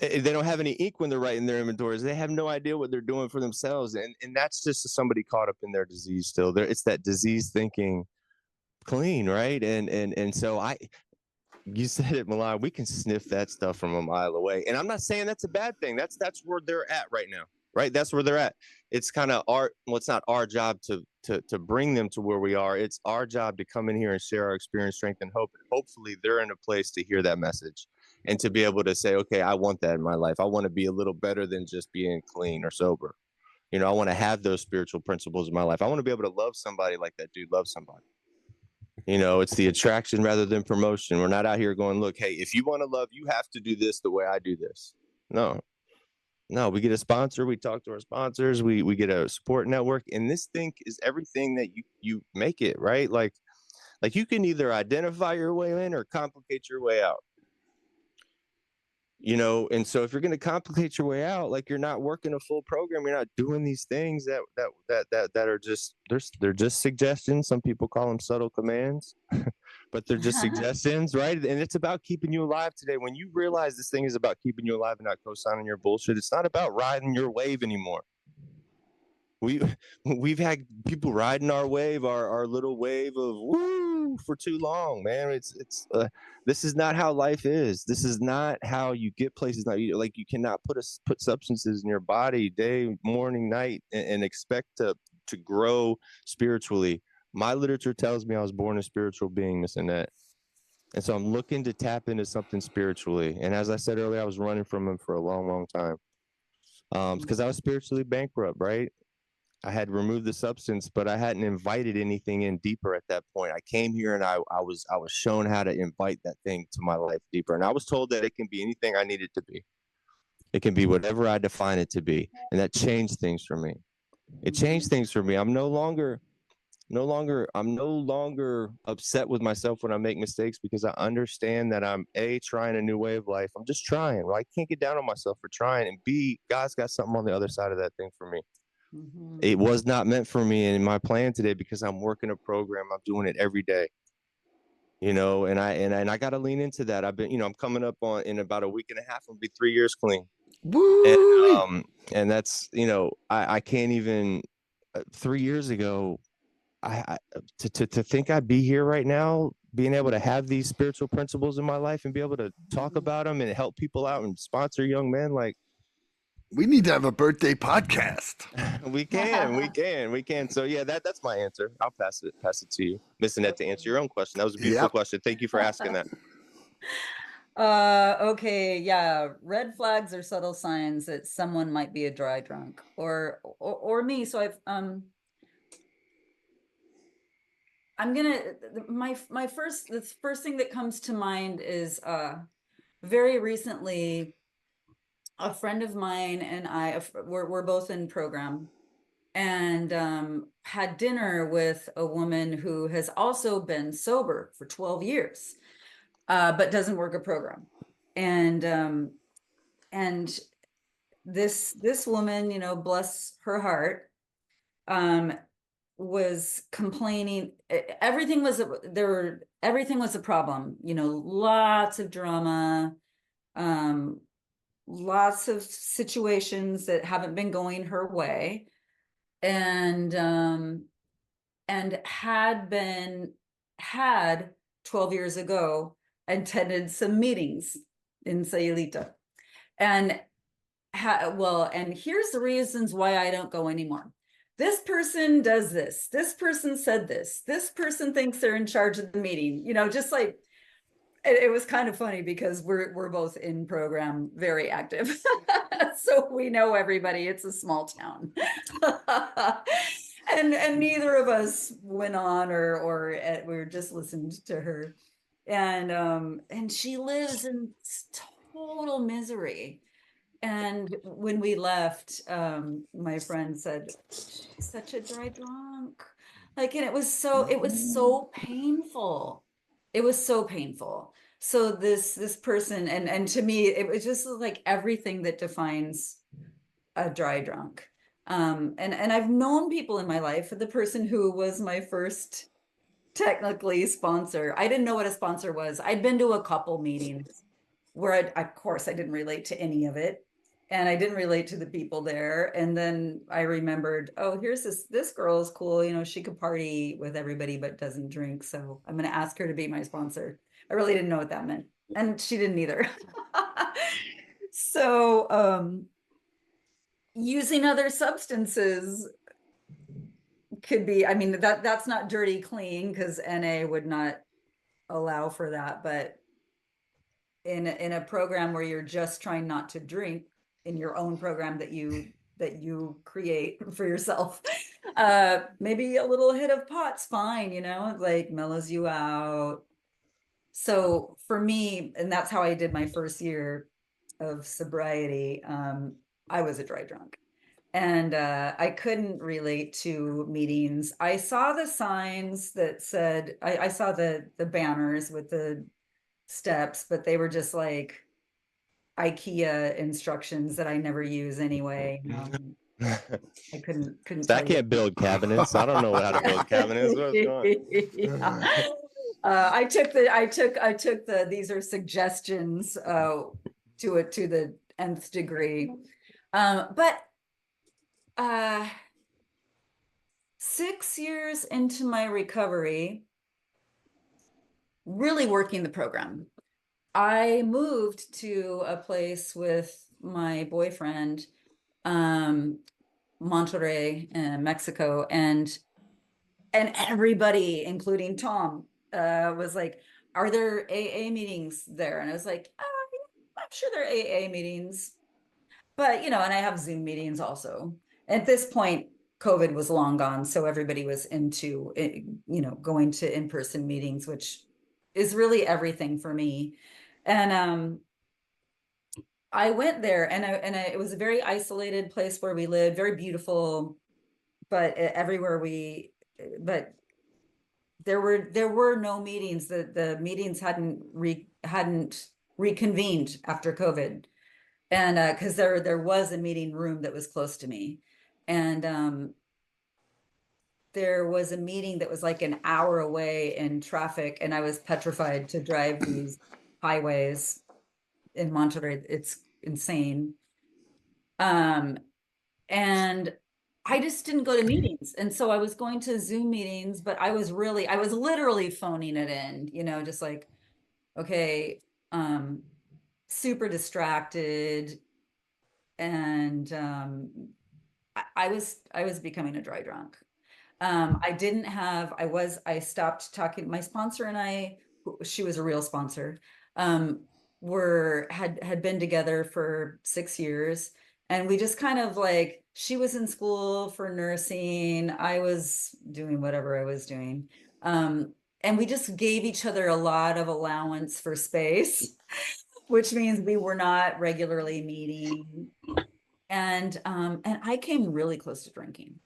They don't have any ink when they're writing their inventories. They have no idea what they're doing for themselves. And that's just somebody caught up in their disease still. It's that disease thinking clean, right? And so you said it, Milan, we can sniff that stuff from a mile away. And I'm not saying that's a bad thing. That's where they're at right now, right? That's where they're at. It's kind of it's not our job to bring them to where we are. It's our job to come in here and share our experience, strength, and hope. And hopefully they're in a place to hear that message and to be able to say, okay, I want that in my life. I want to be a little better than just being clean or sober. You know, I want to have those spiritual principles in my life. I want to be able to love somebody like that dude loves somebody. You know, it's the attraction rather than promotion. We're not out here going, look, hey, if you want to love, you have to do this the way I do this. No, we get a sponsor. We talk to our sponsors. We get a support network. And this thing is everything that you make it, right? Like you can either identify your way in or complicate your way out. You know, and so if you're going to complicate your way out, like you're not working a full program, you're not doing these things that are just they're just suggestions. Some people call them subtle commands, but they're just suggestions, right? And it's about keeping you alive today. When you realize this thing is about keeping you alive and not co-signing your bullshit, it's not about riding your wave anymore. we've had people riding our wave, our little wave of woo for too long, man. This is not how life is. This is not how you get places. Now, like, you cannot put substances in your body day, morning, night, and expect to grow spiritually. My literature tells me I was born a spiritual being, Miss Annette. And so I'm looking to tap into something spiritually. And as I said earlier, I was running from him for a long, long time. Because I was spiritually bankrupt, right? I had removed the substance, but I hadn't invited anything in deeper at that point. I came here and I was shown how to invite that thing to my life deeper. And I was told that it can be anything I need it to be. It can be whatever I define it to be. And that changed things for me. It changed things for me. I'm no longer upset with myself when I make mistakes, because I understand that I'm trying a new way of life. I'm just trying. Well, I can't get down on myself for trying, and B, God's got something on the other side of that thing for me. It was not meant for me in my plan today, because I'm working a program. I'm doing it every day, and I got to lean into that. I've been, I'm coming up on, in about a week and a half, I'll be 3 years clean. And that's, I can't even, 3 years ago, to think I'd be here right now, being able to have these spiritual principles in my life and be able to talk about them and help people out and sponsor young men, like, we need to have a birthday podcast. we can. So yeah, that's my answer. I'll pass it to you, Miss Annette, to answer your own question. That was a beautiful question. Thank you for asking that. Okay, yeah. Red flags are subtle signs that someone might be a dry drunk or me. So I'm gonna the first thing that comes to mind is very recently a friend of mine and I we're both in program, and had dinner with a woman who has also been sober for 12 years, but doesn't work a program. And this woman, bless her heart, was complaining. Everything was a problem, lots of drama, lots of situations that haven't been going her way, and had 12 years ago attended some meetings in Sayulita, and here's the reasons why I don't go anymore. This person does this. This person said this. This person thinks they're in charge of the meeting. Just like, it was kind of funny because we're both in program, very active. So we know everybody. It's a small town. And neither of us went on or we were just listened to her. And she lives in total misery. And when we left, my friend said, she's such a dry drunk. Like, and it was so painful. It was so painful. So this person, and to me, it was just like everything that defines a dry drunk. And I've known people in my life. The person who was my first technically sponsor, I didn't know what a sponsor was. I'd been to a couple meetings where of course I didn't relate to any of it. And I didn't relate to the people there. And then I remembered, oh, here's this girl is cool. She could party with everybody, but doesn't drink. So I'm going to ask her to be my sponsor. I really didn't know what that meant. And she didn't either. So using other substances could be, I mean, that's not dirty clean, because NA would not allow for that. But in a program where you're just trying not to drink, in your own program that you create for yourself, maybe a little hit of pot's fine, like mellows you out. So for me, and that's how I did my first year of sobriety, I was a dry drunk, and I couldn't relate to meetings. I saw the signs that said, I saw the banners with the steps, but they were just like IKEA instructions that I never use anyway. I couldn't So I can't build cabinets. I don't know how to build cabinets. What's going on? I took the these are suggestions to the nth degree. But 6 years into my recovery, really working the program, I moved to a place with my boyfriend, Monterrey in Mexico, and everybody, including Tom, was like, "Are there AA meetings there?" And I was like, "I'm sure there are AA meetings, but and I have Zoom meetings also." At this point, COVID was long gone, so everybody was into going to in-person meetings, which is really everything for me. And I went there, and it was a very isolated place where we lived, very beautiful, but everywhere but there were no meetings. The meetings hadn't reconvened after COVID, and because there was a meeting room that was close to me, and there was a meeting that was like an hour away in traffic, and I was petrified to drive these highways in Monterrey. It's insane. Um, and I just didn't go to meetings. And so I was going to Zoom meetings, but I was literally phoning it in, just like, okay, um, super distracted. And I was becoming a dry drunk. I stopped talking. My sponsor and I, she was a real sponsor, had been together for 6 years. And we just kind of like, she was in school for nursing. I was doing whatever I was doing. And we just gave each other a lot of allowance for space, which means we were not regularly meeting. And I came really close to drinking.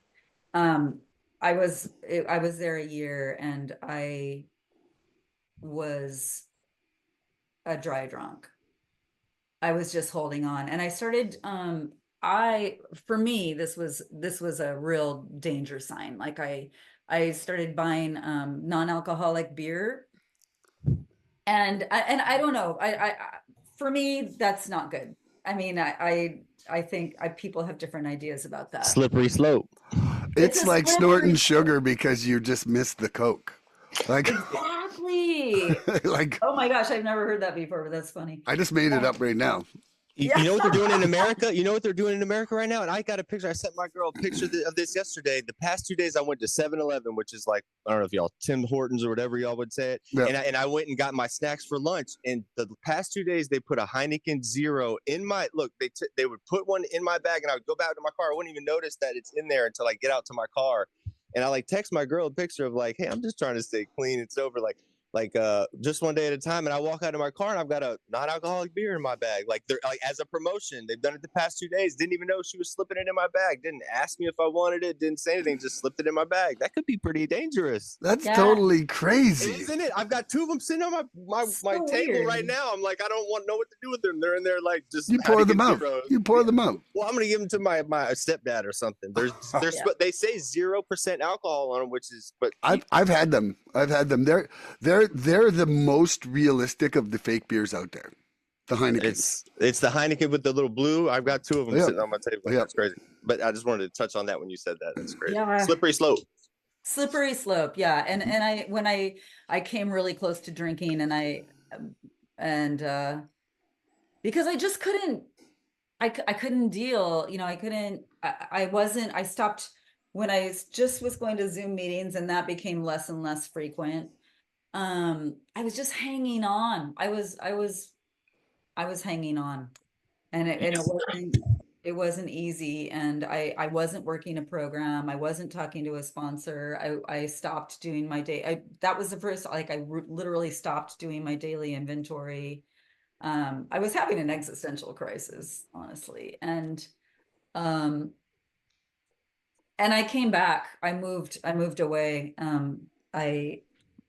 Um, I was there a year, and I was a dry drunk. I was just holding on, and I started. I for me this was a real danger sign. Like I started buying non-alcoholic beer, and I don't know. For me that's not good. I mean, I think people have different ideas about that. Slippery slope. It's It's a like slippery snorting slope. sugar because you just missed the Coke. Like, Exactly. like Oh my gosh, I've never heard that before, but that's funny. I just made it Yeah. up right now. You Yeah. know what they're doing in America? You know what they're doing in America right now? And I got a picture. I sent my girl a picture of this yesterday. The past 2 days, I went to 7-Eleven, which is like, I don't know if y'all, Tim Hortons or whatever y'all would say it. Yeah. And I went and got my snacks for lunch. And the past 2 days, they put a Heineken Zero in my, look, they would put one in my bag, and I would go back to my car. I wouldn't even notice that it's in there until I get out to my car. And I like text my girl a picture of like, hey, I'm just trying to stay clean and sober. Like just one day at a time. And I walk out of my car and I've got a non-alcoholic beer in my bag. Like they're like, as a promotion, they've done it the past 2 days. Didn't even know she was slipping it in my bag. Didn't ask me if I wanted it. Didn't say anything. Just slipped it in my bag. That could be pretty dangerous. That's Yeah. totally crazy. Isn't it? I've got two of them sitting on my So table weird. right now. I'm like, I don't know what to do with them. They're in there like just You pour them Heineken out. Zeros. You pour them out. Well, I'm gonna give them to my stepdad or something. There's Yeah. they say 0% alcohol on them, which is I've had them. I've had them. They're the most realistic of the fake beers out there. The Heineken. It's the Heineken with the little blue. I've got two of them Yeah. sitting on my table. Yeah. That's crazy. But I just wanted to touch on that when you said that. That's crazy. Yeah. Slippery slope. Slippery slope, yeah. And when I came really close to drinking, and because I just couldn't, I couldn't deal, I stopped when I just was going to Zoom meetings, and that became less and less frequent. I was just hanging on. I was hanging on, and it wasn't easy. And I wasn't working a program. I wasn't talking to a sponsor. I stopped doing my day. That was the first, like, literally stopped doing my daily inventory. I was having an existential crisis, honestly. And I came back. I moved away.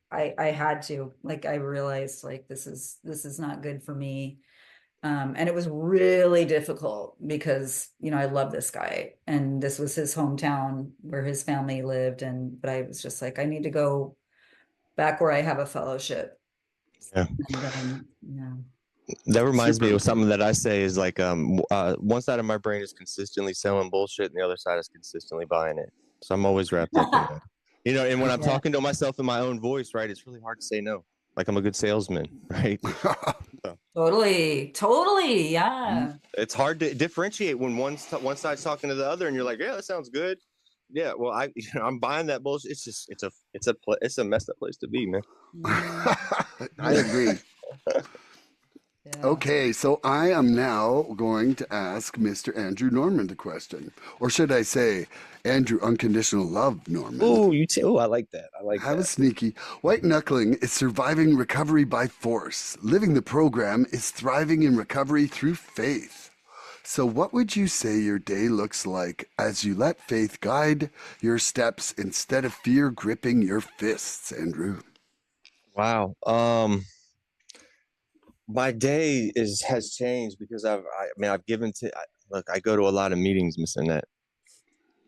I had to, like, I realized, like, this is not good for me. And it was really difficult because, I love this guy, and this was his hometown where his family lived. But I was just like, I need to go back where I have a fellowship. Yeah. And yeah. That reminds me of something that I say is like one side of my brain is consistently selling bullshit and the other side is consistently buying it. So I'm always wrapped up in that. You know, and when I'm Yeah. talking to myself in my own voice, right, it's really hard to say no. Like I'm a good salesman, right? Totally. Yeah. It's hard to differentiate when one side's talking to the other, and you're like, yeah, that sounds good. Yeah, well, I'm buying that bullshit. It's just it's a messed up place to be, man. Mm, I agree. yeah. Okay, so I am now going to ask Mr. Andrew Normand a question. Or should I say, Andrew Unconditional Love Normand? Ooh, I like that. I like I that. was sneaky. White Knuckling is surviving recovery by force. Living the program is thriving in recovery through faith. So, what would you say your day looks like as you let faith guide your steps instead of fear gripping your fists, Andrew? Wow. My day has changed because I've given to look. I go to a lot of meetings, Miss Annette.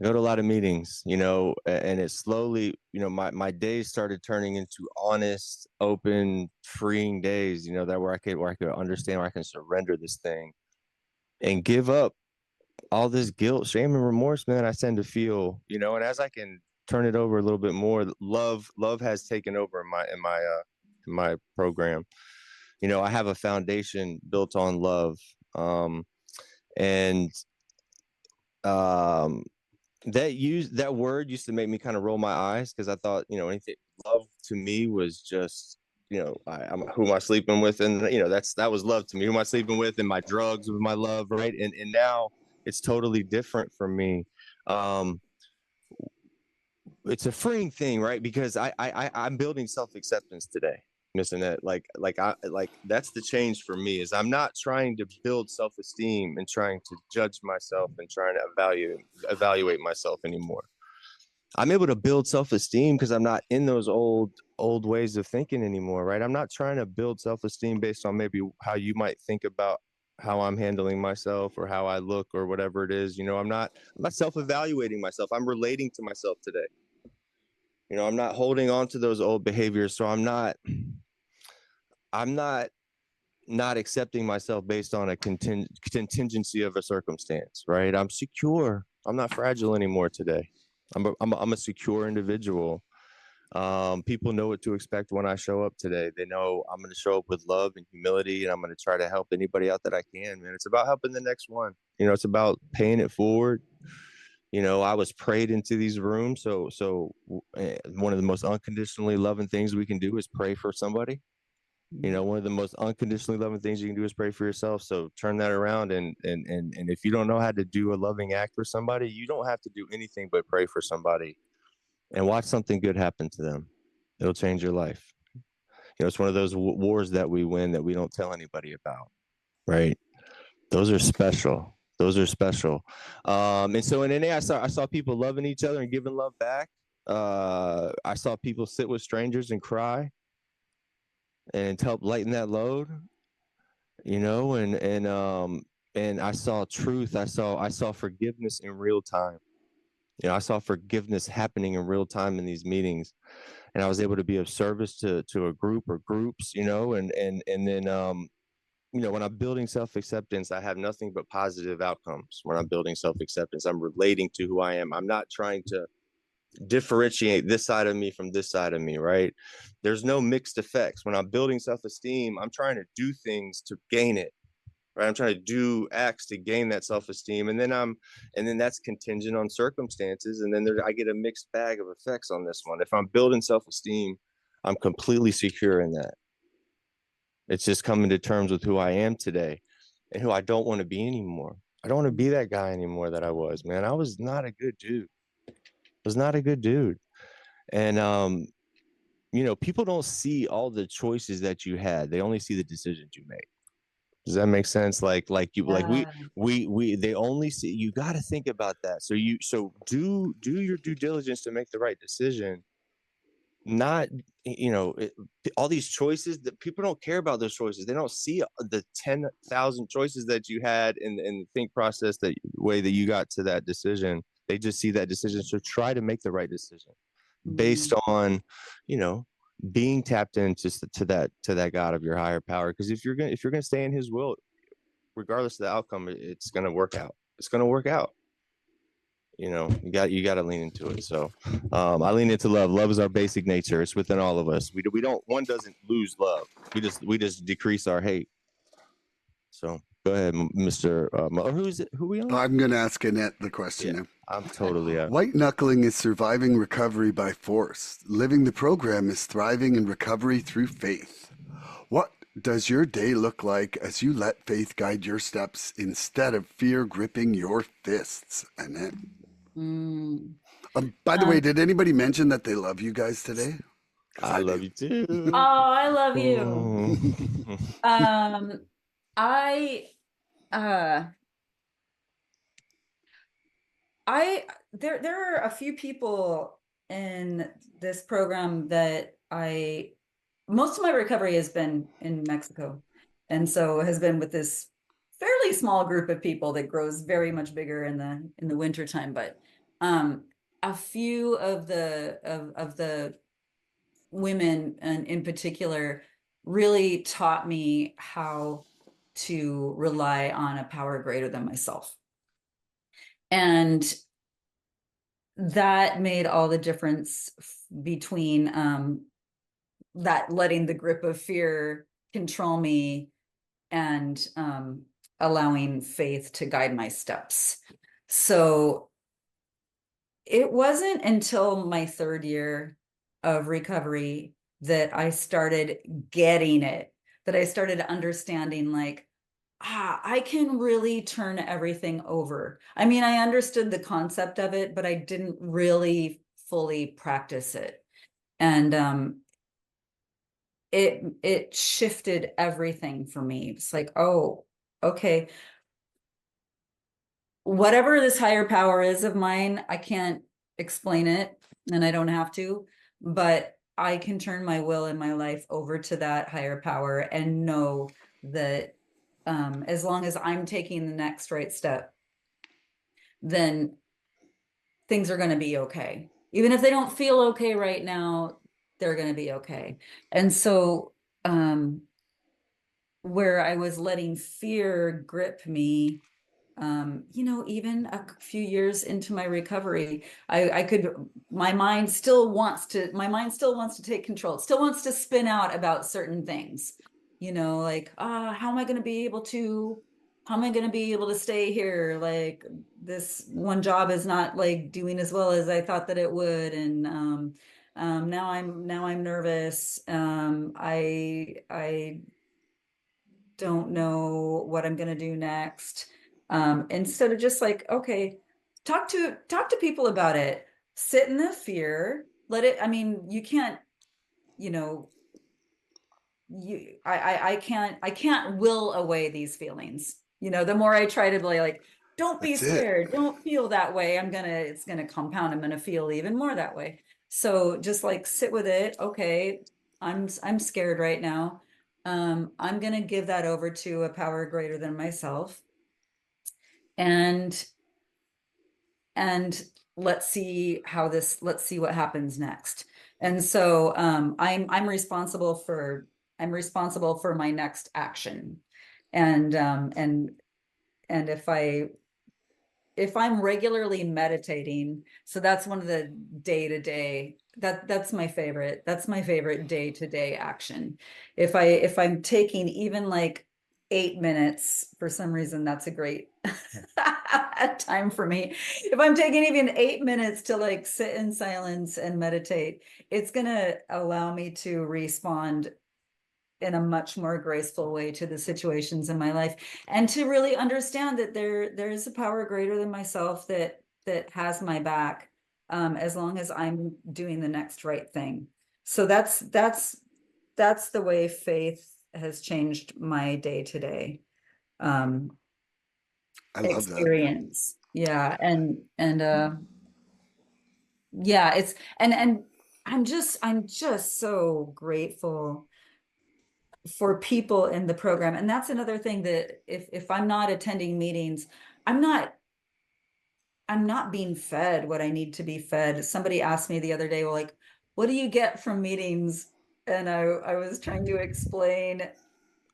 I go to a lot of meetings, you know, and it slowly, you know, my days started turning into honest, open, freeing days, you know, that where I could understand, where I can surrender this thing and give up all this guilt, shame, and remorse, man. I tend to feel, you know, and as I can turn it over a little bit more, love has taken over in my program. You know, I have a foundation built on love. And um that word used to make me kind of roll my eyes because I thought, you know, anything love to me was just, you know, I'm who am I sleeping with, and you know, that was love to me. Who am I sleeping with, and my drugs with my love, right? And now it's totally different for me. Um, it's a freeing thing, right? Because I'm building self acceptance today, missing that. Like that's the change for me is I'm not trying to build self esteem and trying to judge myself and trying to evaluate myself anymore. I'm able to build self-esteem because I'm not in those old ways of thinking anymore, right? I'm not trying to build self-esteem based on maybe how you might think about how I'm handling myself or how I look or whatever it is. You know, I'm not self-evaluating myself. I'm relating to myself today. You know, I'm not holding on to those old behaviors. So I'm not not accepting myself based on a contingency of a circumstance, right? I'm secure. I'm not fragile anymore today. I'm a secure individual. People know what to expect when I show up today. They know I'm going to show up with love and humility, and I'm going to try to help anybody out that I can, man. It's about helping the next one. You know, it's about paying it forward. You know, I was prayed into these rooms. One of the most unconditionally loving things we can do is pray for somebody. You know, one of the most unconditionally loving things you can do is pray for yourself. So turn that around, and if you don't know how to do a loving act for somebody, you don't have to do anything but pray for somebody and watch something good happen to them. It'll change your life. You know, it's one of those wars that we win that we don't tell anybody about, right? Those are special. Those are special. And so in NA, I saw people loving each other and giving love back. I saw people sit with strangers and cry and help lighten that load. You know, and I saw truth. I saw forgiveness in real time. You know, I saw forgiveness happening in real time in these meetings, and I was able to be of service to a group or groups, you know, and then you know, when I'm building self acceptance, I have nothing but positive outcomes. When I'm building self acceptance, I'm relating to who I am. I'm not trying to differentiate this side of me from this side of me, right? There's no mixed effects. When I'm building self esteem, I'm trying to do things to gain it. Right, I'm trying to do acts to gain that self-esteem, and then that's contingent on circumstances, and then I get a mixed bag of effects on this one. If I'm building self-esteem, I'm completely secure in that. It's just coming to terms with who I am today and who I don't want to be anymore. I don't want to be that guy anymore that I was, man. I was not a good dude. I was not a good dude. And you know, people don't see all the choices that you had. They only see the decisions you make. Does that make sense? Yeah. We they only see, you got to think about that. So do your due diligence to make the right decision. Not, you know, all these choices that people don't care about those choices. They don't see the 10,000 choices that you had in the think process, that way that you got to that decision. They just see that decision. So try to make the right decision based Mm. on, you know, being tapped into to that God of your higher power. Because if you're gonna stay in His will, regardless of the outcome, it's gonna work out. It's gonna work out. you know, you got to lean into it. So I lean into love. Love is our basic nature. It's within all of us. We don't, one doesn't lose love. We just decrease our hate. So go ahead, Mr. Or who is it? Who we on? I'm going to ask Annette the question Yeah, now. I'm totally White knuckling is surviving recovery by force. Living the program is thriving in recovery through faith. What does your day look like as you let faith guide your steps instead of fear gripping your fists, Annette? Mm. By the way, did anybody mention that they love you guys today? I love you too. Oh, I love you. Mm. I uh there are a few people in this program that most of my recovery has been in Mexico. And so has been with this fairly small group of people that grows very much bigger in the winter time. But a few of the women, and in particular, really taught me how to rely on a power greater than myself. And that made all the difference between that letting the grip of fear control me and allowing faith to guide my steps. So it wasn't until my third year of recovery that I started getting it, that I started understanding, like, I can really turn everything over. I mean, I understood the concept of it, but I didn't really fully practice it. And it shifted everything for me. It's like, oh, okay, whatever this higher power is of mine, I can't explain it, and I don't have to, but I can turn my will and my life over to that higher power and know that as long as I'm taking the next right step, then things are going to be okay. Even if they don't feel okay right now, they're going to be okay. And so where I was letting fear grip me, even a few years into my recovery, I could, my mind still wants to take control. It still wants to spin out about certain things, like, how am I going to be able to, stay here? Like, this one job is not like doing as well as I thought that it would. And, now I'm nervous. I don't know what I'm going to do next. Instead of just like, okay, talk to people about it, sit in the fear, let it, I mean, you can't, you know, I can't will away these feelings. The more I try to be like, don't be That's it. scared, don't feel that way, it's gonna compound. I'm gonna feel even more that way. So just like sit with it. Okay, I'm scared right now. I'm gonna give that over to a power greater than myself, and and let's see what happens next. And so I'm responsible for my next action. And if I'm regularly meditating, so that's one of the day-to-day, that's my favorite day-to-day action. If I'm taking even like 8 minutes, for some reason that's a great time for me. If I'm taking even 8 minutes to like sit in silence and meditate, it's gonna allow me to respond in a much more graceful way to the situations in my life, and to really understand that there is a power greater than myself that has my back, as long as I'm doing the next right thing. So that's the way faith has changed my day-to-day I love that. experience. Yeah. And yeah, it's and I'm just so grateful for people in the program. And that's another thing, that if I'm not attending meetings, I'm not being fed what I need to be fed. Somebody asked me the other day, well, like, what do you get from meetings? And I was trying to explain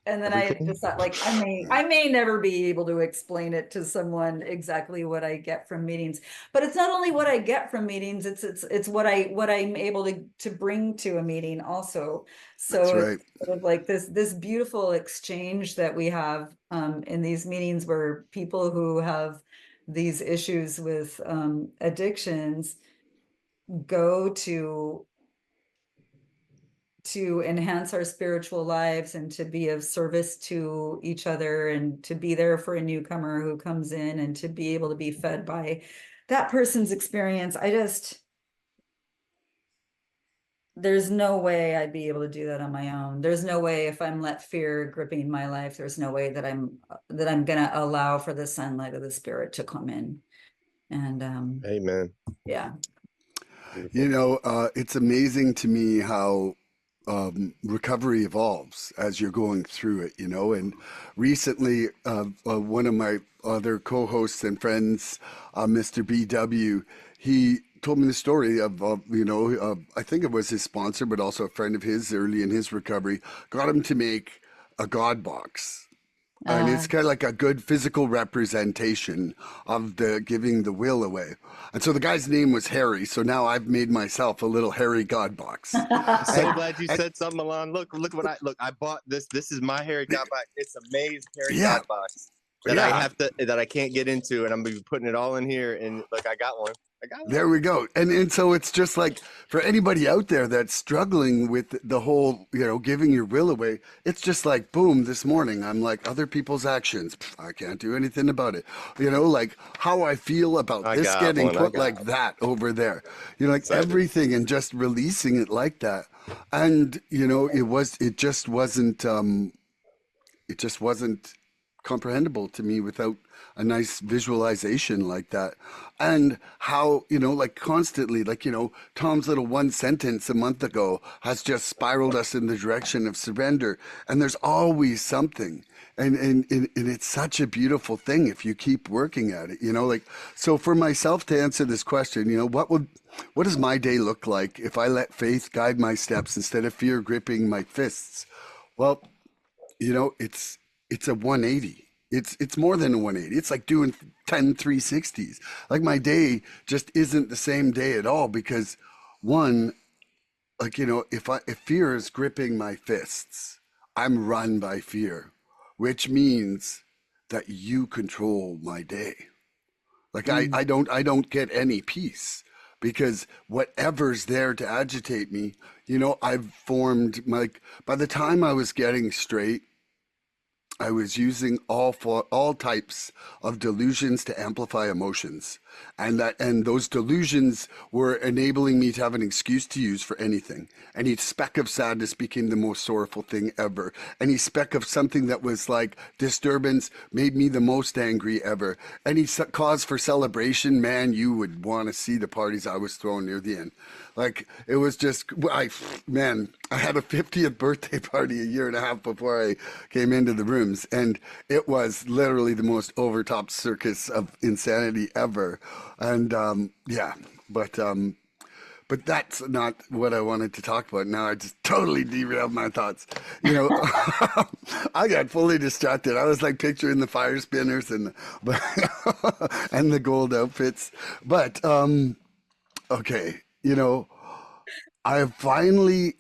And then I Everything. just thought, like, I may never be able to explain it to someone exactly what I get from meetings. But it's not only what I get from meetings, it's what I'm able to bring to a meeting also. That's So right. it's sort of like this beautiful exchange that we have in these meetings where people who have these issues with addictions go to enhance our spiritual lives and to be of service to each other and to be there for a newcomer who comes in and to be able to be fed by that person's experience. There's no way I'd be able to do that on my own. There's no way, if I'm let fear gripping my life, there's no way that I'm gonna allow for the sunlight of the spirit to come in. And Amen. yeah. Beautiful. It's amazing to me how recovery evolves as you're going through it, and recently, one of my other co-hosts and friends, Mr. BW, he told me the story of, I think it was his sponsor, but also a friend of his early in his recovery, got him to make a God box. And Uh, it's kind of like a good physical representation of the giving the will away. And so the guy's name was Harry. So now I've made myself a little Harry God box. So And, glad you said something, Milan. Look what I bought this. This is my Harry God box. It's a maze Harry yeah, God box that yeah. I can't get into, and I'm gonna be putting it all in here. And look, I got one. I got one. There we go. And so it's just like for anybody out there that's struggling with the whole, giving your will away, it's just like boom, this morning I'm like other people's actions. I can't do anything about it. Like how I feel about I this got getting one. I put got like one. that over there. Like Excited. everything and just releasing it like that. And it just wasn't comprehensible to me without a nice visualization like that. And how, like constantly, like, Tom's little one sentence a month ago has just spiraled us in the direction of surrender. And there's always something. And it's such a beautiful thing if you keep working at it, like, so for myself to answer this question, what does my day look like if I let faith guide my steps instead of fear gripping my fists? Well, it's a 180. It's more than a 180. It's like doing 10 360s. Like my day just isn't the same day at all because one, like, if fear is gripping my fists, I'm run by fear, which means that you control my day. Like mm, I don't get any peace because whatever's there to agitate me, I've formed, like, by the time I was getting straight, I was using all types of delusions to amplify emotions, and those delusions were enabling me to have an excuse to use for anything. Any speck of sadness became the most sorrowful thing ever. Any speck of something that was like disturbance made me the most angry ever. Any cause for celebration, man, you would want to see the parties I was throwing near the end. Like it was just, I had a 50th birthday party a year and a half before I came into the rooms, and it was literally the most overtopped circus of insanity ever. And but that's not what I wanted to talk about. Now I just totally derailed my thoughts. I got fully distracted. I was like picturing the fire spinners and and the gold outfits. But okay, I'm finally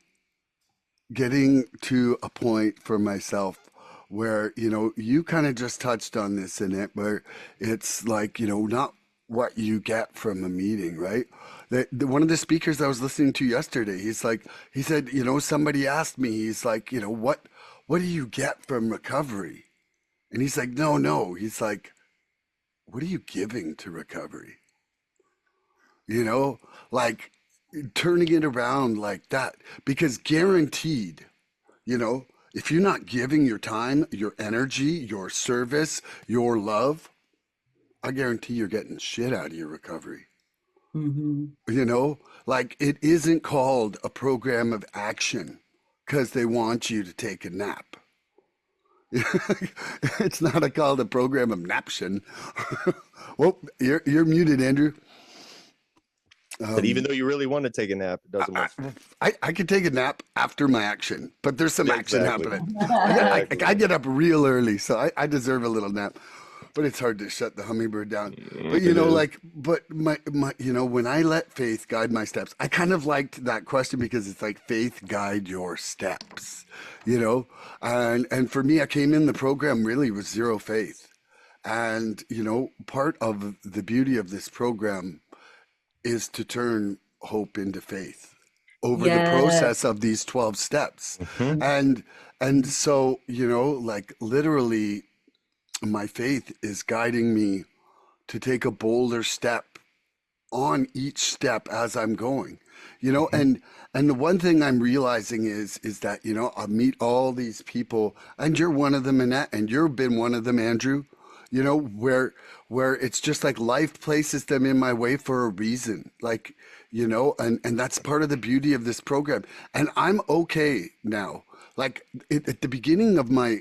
getting to a point for myself where, you kind of just touched on this in it, where it's like, not what you get from a meeting, right? One of the speakers I was listening to yesterday, he said, somebody asked me, he's like, what do you get from recovery? And he's like, no. He's like, what are you giving to recovery? Like turning it around like that, because guaranteed, if you're not giving your time, your energy, your service, your love, I guarantee you're getting shit out of your recovery. mhm. Like it isn't called a program of action because they want you to take a nap. It's not called a program of naption. Well, you're muted, Andrew. That even though you really want to take a nap, it doesn't work. I could take a nap after my action, but there's some action Exactly. happening. Exactly. I get up real early, so I deserve a little nap. But it's hard to shut the hummingbird down. But It is. but my when I let faith guide my steps, I kind of liked that question because it's like faith guide your steps, and for me, I came in the program really with zero faith, and part of the beauty of this program is to turn hope into faith over the Yes. process of these 12 steps. Mhm. And so, like literally my faith is guiding me to take a bolder step on each step as I'm going. And the one thing I'm realizing is that, I meet all these people, and you're one of them, Annette, and you've been one of them, Andrew, where it's just like life places them in my way for a reason. Like, and that's part of the beauty of this program. And I'm okay now. Like at the beginning of my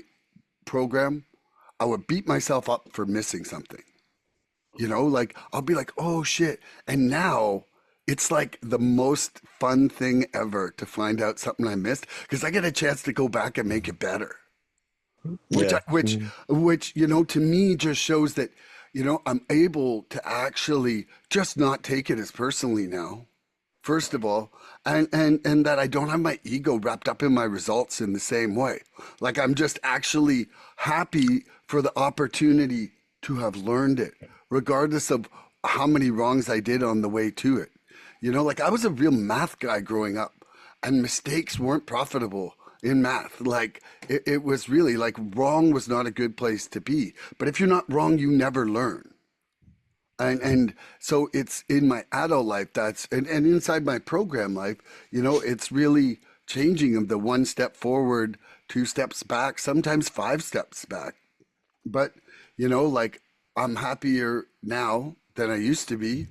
program, I would beat myself up for missing something. Like I'll be like, oh shit. And now it's like the most fun thing ever to find out something I missed because I get a chance to go back and make it better. Which, Yeah. I, which, to me just shows that, I'm able to actually just not take it as personally now. First of all, and that I don't have my ego wrapped up in my results in the same way. Like I'm just actually happy for the opportunity to have learned it, regardless of how many wrongs I did on the way to it. Like I was a real math guy growing up, and mistakes weren't profitable in math. Like it was really like wrong was not a good place to be. But if you're not wrong, you never learn. And so it's in my adult life and inside my program life, it's really changing of the one step forward, two steps back, sometimes five steps back. But like I'm happier now than I used to be,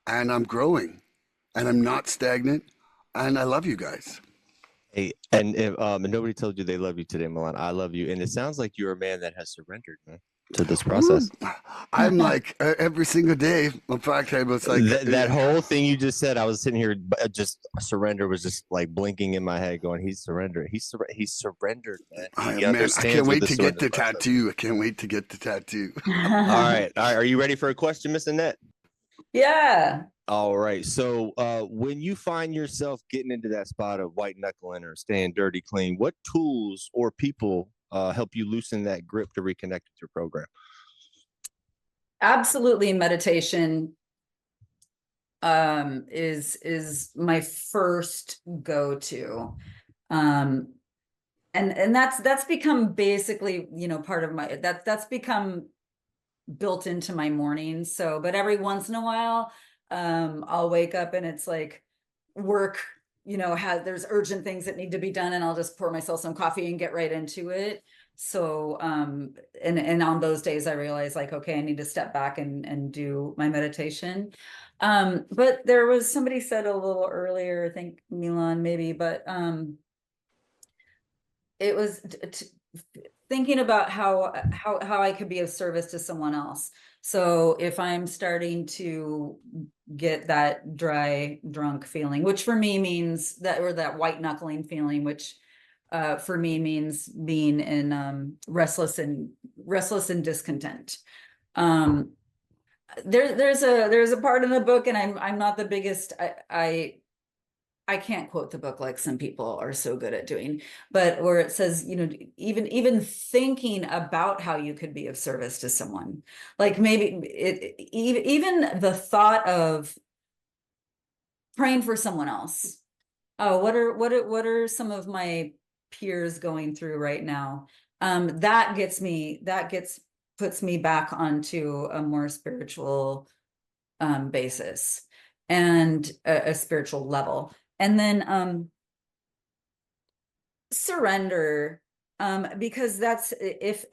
and I'm growing, and I'm not stagnant, and I love you guys. Hey, and if nobody told you they love you today, Milan, I love you. And it sounds like you're a man that has surrendered, man, to this process. I'm like every single day. In fact, I was like, That whole thing you just said, I was sitting here, just surrender was just like blinking in my head, going, "He's surrendered. He's surrendered, man. He man, I can't understands what wait the to get surrender the process." tattoo. I can't wait to get the tattoo. All right. Are you ready for a question, Miss Annette? Yeah. All right. So when you find yourself getting into that spot of white knuckling or staying dirty clean, what tools or people help you loosen that grip to reconnect with your program? Absolutely, meditation is my first go-to. And that's become basically, part of my that's become built into my mornings. So, but every once in a while, I'll wake up and it's like work, there's urgent things that need to be done, and I'll just pour myself some coffee and get right into it. So, and on those days I realize like, okay, I need to step back and do my meditation. But there was somebody said a little earlier, I think Milan maybe, but it was thinking about how I could be of service to someone else. So if I'm starting to get that dry drunk feeling, which for me means that, or that white knuckling feeling, which for me means being in restless and discontent. Um, there's a part in the book, and I'm not the biggest, I can't quote the book like some people are so good at doing, but where it says, even thinking about how you could be of service to someone, like maybe even the thought of praying for someone else. Oh, what are some of my peers going through right now? Puts me back onto a more spiritual basis and a spiritual level. And then surrender, because that's if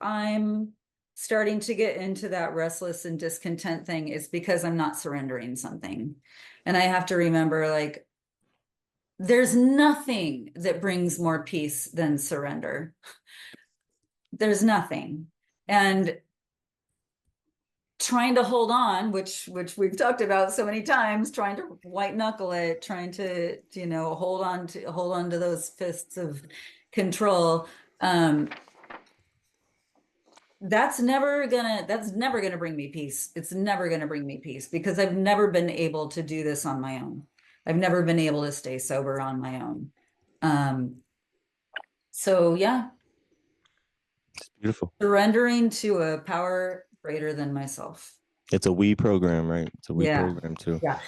I'm starting to get into that restless and discontent thing, it's because I'm not surrendering something. And I have to remember, like, there's nothing that brings more peace than surrender. There's nothing. And trying to hold on, which we've talked about so many times, trying to white knuckle it, trying to, hold on to those fists of control. That's never gonna bring me peace. It's never gonna bring me peace because I've never been able to do this on my own. I've never been able to stay sober on my own. Um, so yeah, It's beautiful. surrendering to a power greater than myself. It's a we program, right? It's a we Yeah. program too. Yeah.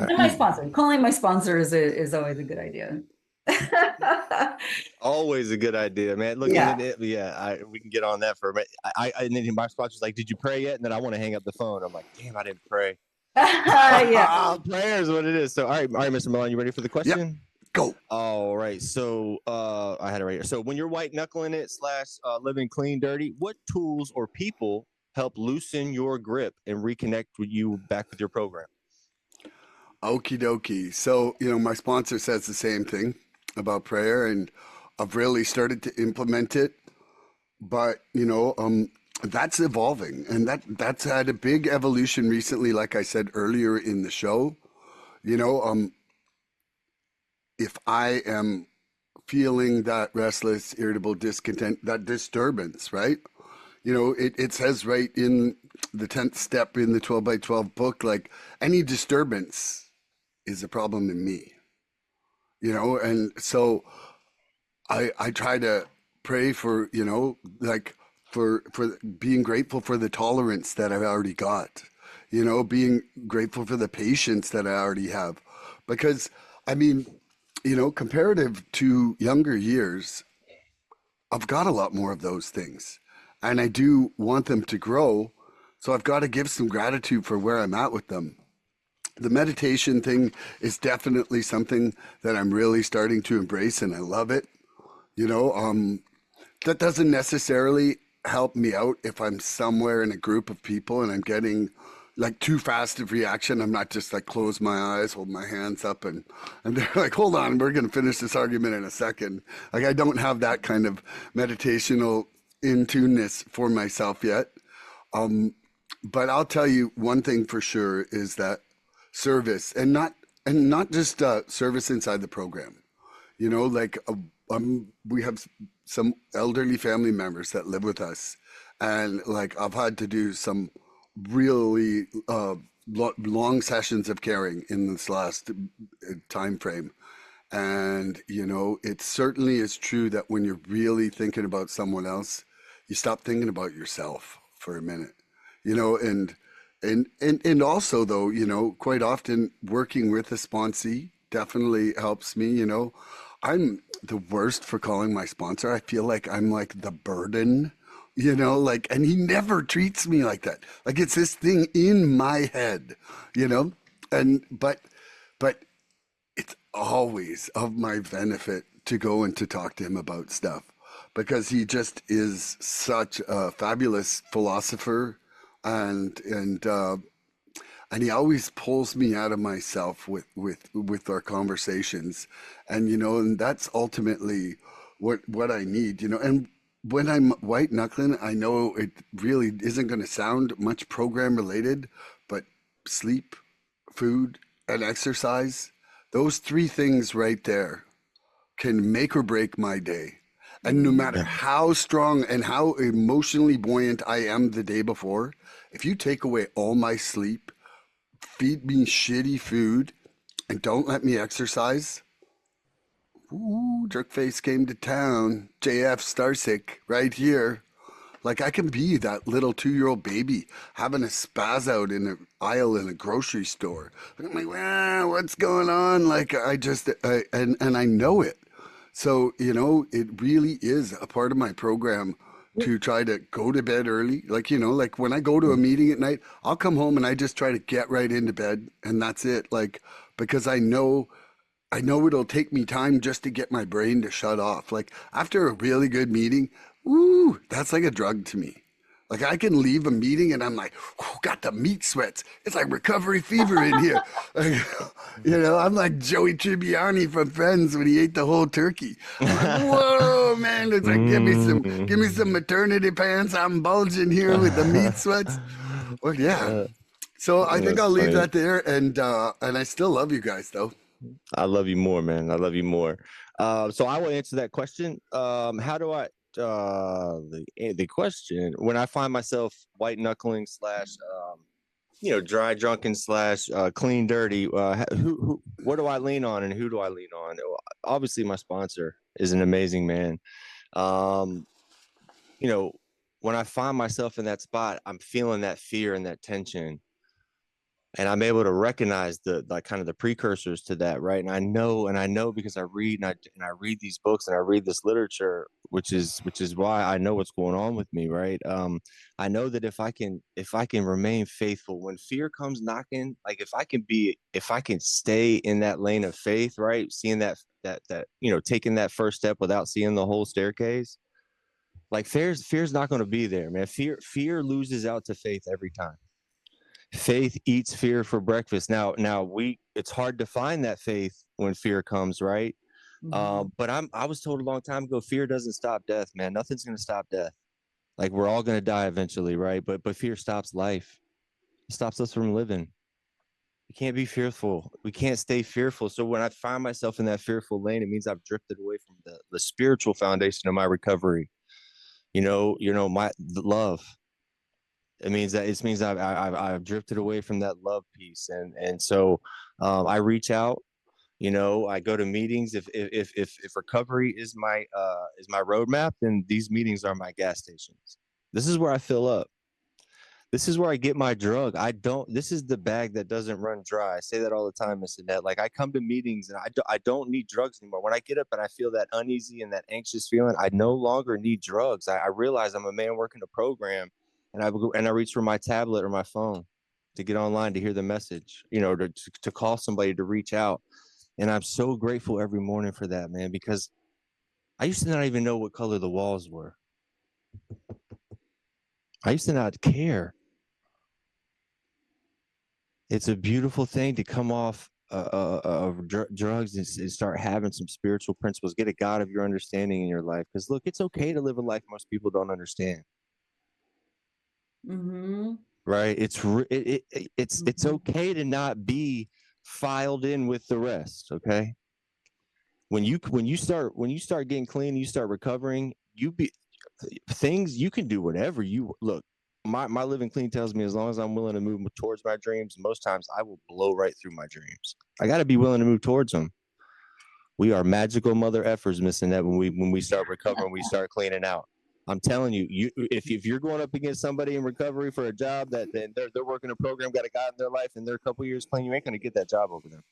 And my sponsor, calling my sponsor is always a good idea. Always a good idea, man. Look, Yeah. We can get on that for a minute. And then my sponsor's like, "Did you pray yet?" And then I want to hang up the phone. I'm like, "Damn, I didn't pray." Yeah. Prayer is what it is. So, all right, Mr. Milan, you ready for the question? Yep. Go. All right. So, I had it right here. So, when you're white knuckling it / living clean dirty, what tools or people help loosen your grip and reconnect with you back with your program? Okie dokie. So, my sponsor says the same thing about prayer, and I've really started to implement it. But, that's evolving, and that's had a big evolution recently, like I said earlier in the show. If I am feeling that restless, irritable, discontent, that disturbance, right? It says right in the 10th step in the 12 by 12 book, like any disturbance is a problem in me, and so I try to pray for, like for being grateful for the tolerance that I've already got, being grateful for the patience that I already have. Because I mean, comparative to younger years, I've got a lot more of those things, and I do want them to grow. So I've got to give some gratitude for where I'm at with them. The meditation thing is definitely something that I'm really starting to embrace, and I love it. You know, um, that doesn't necessarily help me out if I'm somewhere in a group of people and I'm getting like too fast of reaction. I'm not just like close my eyes, hold my hands up, and they're like, hold on, we're gonna finish this argument in a second. Like I don't have that kind of meditational in tuneness for myself yet. Um, but I'll tell you one thing for sure is that service, and not just service inside the program. We have some elderly family members that live with us, and like I've had to do some really long sessions of caring in this last time frame. And it certainly is true that when you're really thinking about someone else, you stop thinking about yourself for a minute. You know, and also though, quite often working with a sponsee definitely helps me. I'm the worst for calling my sponsor. I feel like I'm like the burden, like, and he never treats me like that. Like it's this thing in my head, you know, and but it's always of my benefit to go and to talk to him about stuff because he just is such a fabulous philosopher, and and he always pulls me out of myself with our conversations, and that's ultimately what I need. And when I'm white knuckling, I know it really isn't going to sound much program related, but sleep, food, and exercise, those three things right there can make or break my day. And no matter Yeah. how strong and how emotionally buoyant I am the day before, if you take away all my sleep, feed me shitty food, and don't let me exercise, ooh, Jerkface came to town. JF Starcic right here. Like I can be that little 2-year-old baby having a spaz out in an aisle in a grocery store. I'm like, well, what's going on? Like and I know it. So, it really is a part of my program to try to go to bed early. Like, like when I go to a meeting at night, I'll come home and I just try to get right into bed and that's it. Like, because I know it'll take me time just to get my brain to shut off. Like after a really good meeting, ooh, that's like a drug to me. Like I can leave a meeting and I'm like, "Whew, got the meat sweats. It's like recovery fever in here." Like, I'm like Joey Tribbiani from Friends when he ate the whole turkey. I'm like, whoa, man! It's like give me some maternity pants. I'm bulging here with the meat sweats. Well, yeah. So I think That's I'll leave funny. that there, and I still love you guys though. I love you more, man. I love you more. So I will answer that question. How do I? The question, when I find myself white knuckling slash dry drunken slash clean dirty, what do I lean on, and who do I lean on? Well, obviously my sponsor is an amazing man. um when I find myself in that spot, I'm feeling that fear and that tension, and I'm able to recognize the like kind of the precursors to that, right? And I know because I read and I read these books and I read this literature, which is why I know what's going on with me, right? I know that if I can remain faithful when fear comes knocking, like if I can stay in that lane of faith, right? Seeing that taking that first step without seeing the whole staircase, like fear's not going to be there, man. Fear loses out to faith every time. Faith eats fear for breakfast. Now it's hard to find that faith when fear comes, right? But I was told a long time ago, fear doesn't stop death, man. Nothing's going to stop death. Like, we're all going to die eventually, right? But fear stops life. It stops us from living. We can't be fearful. We can't stay fearful. So when I find myself in that fearful lane, it means I've drifted away from the spiritual foundation of my recovery. The love. It means I've drifted away from that love piece, and so I reach out. I go to meetings. If recovery is my roadmap, then these meetings are my gas stations. This is where I fill up. This is where I get my drug. This is the bag that doesn't run dry. I say that all the time, Miss Annette. Like, I come to meetings and I don't need drugs anymore. When I get up and I feel that uneasy and that anxious feeling, I no longer need drugs. I realize I'm a man working a program, and I reach for my tablet or my phone to get online to hear the message, to call somebody, to reach out. And I'm so grateful every morning for that, man, because I used to not even know what color the walls were. I used to not care. It's a beautiful thing to come off of drugs and start having some spiritual principles. Get a God of your understanding in your life. Because look, it's okay to live a life most people don't understand. Right? It's okay to not be filed in with the rest. Okay. When you start getting clean, you start recovering. You can do whatever you look. My living clean tells me, as long as I'm willing to move towards my dreams, most times I will blow right through my dreams. I got to be willing to move towards them. We are magical mother effers, missing that when we start recovering, we start cleaning out. I'm telling you, if you're going up against somebody in recovery for a job that then they're working a program, got a God in their life, and they're a couple years clean, you ain't going to get that job over them.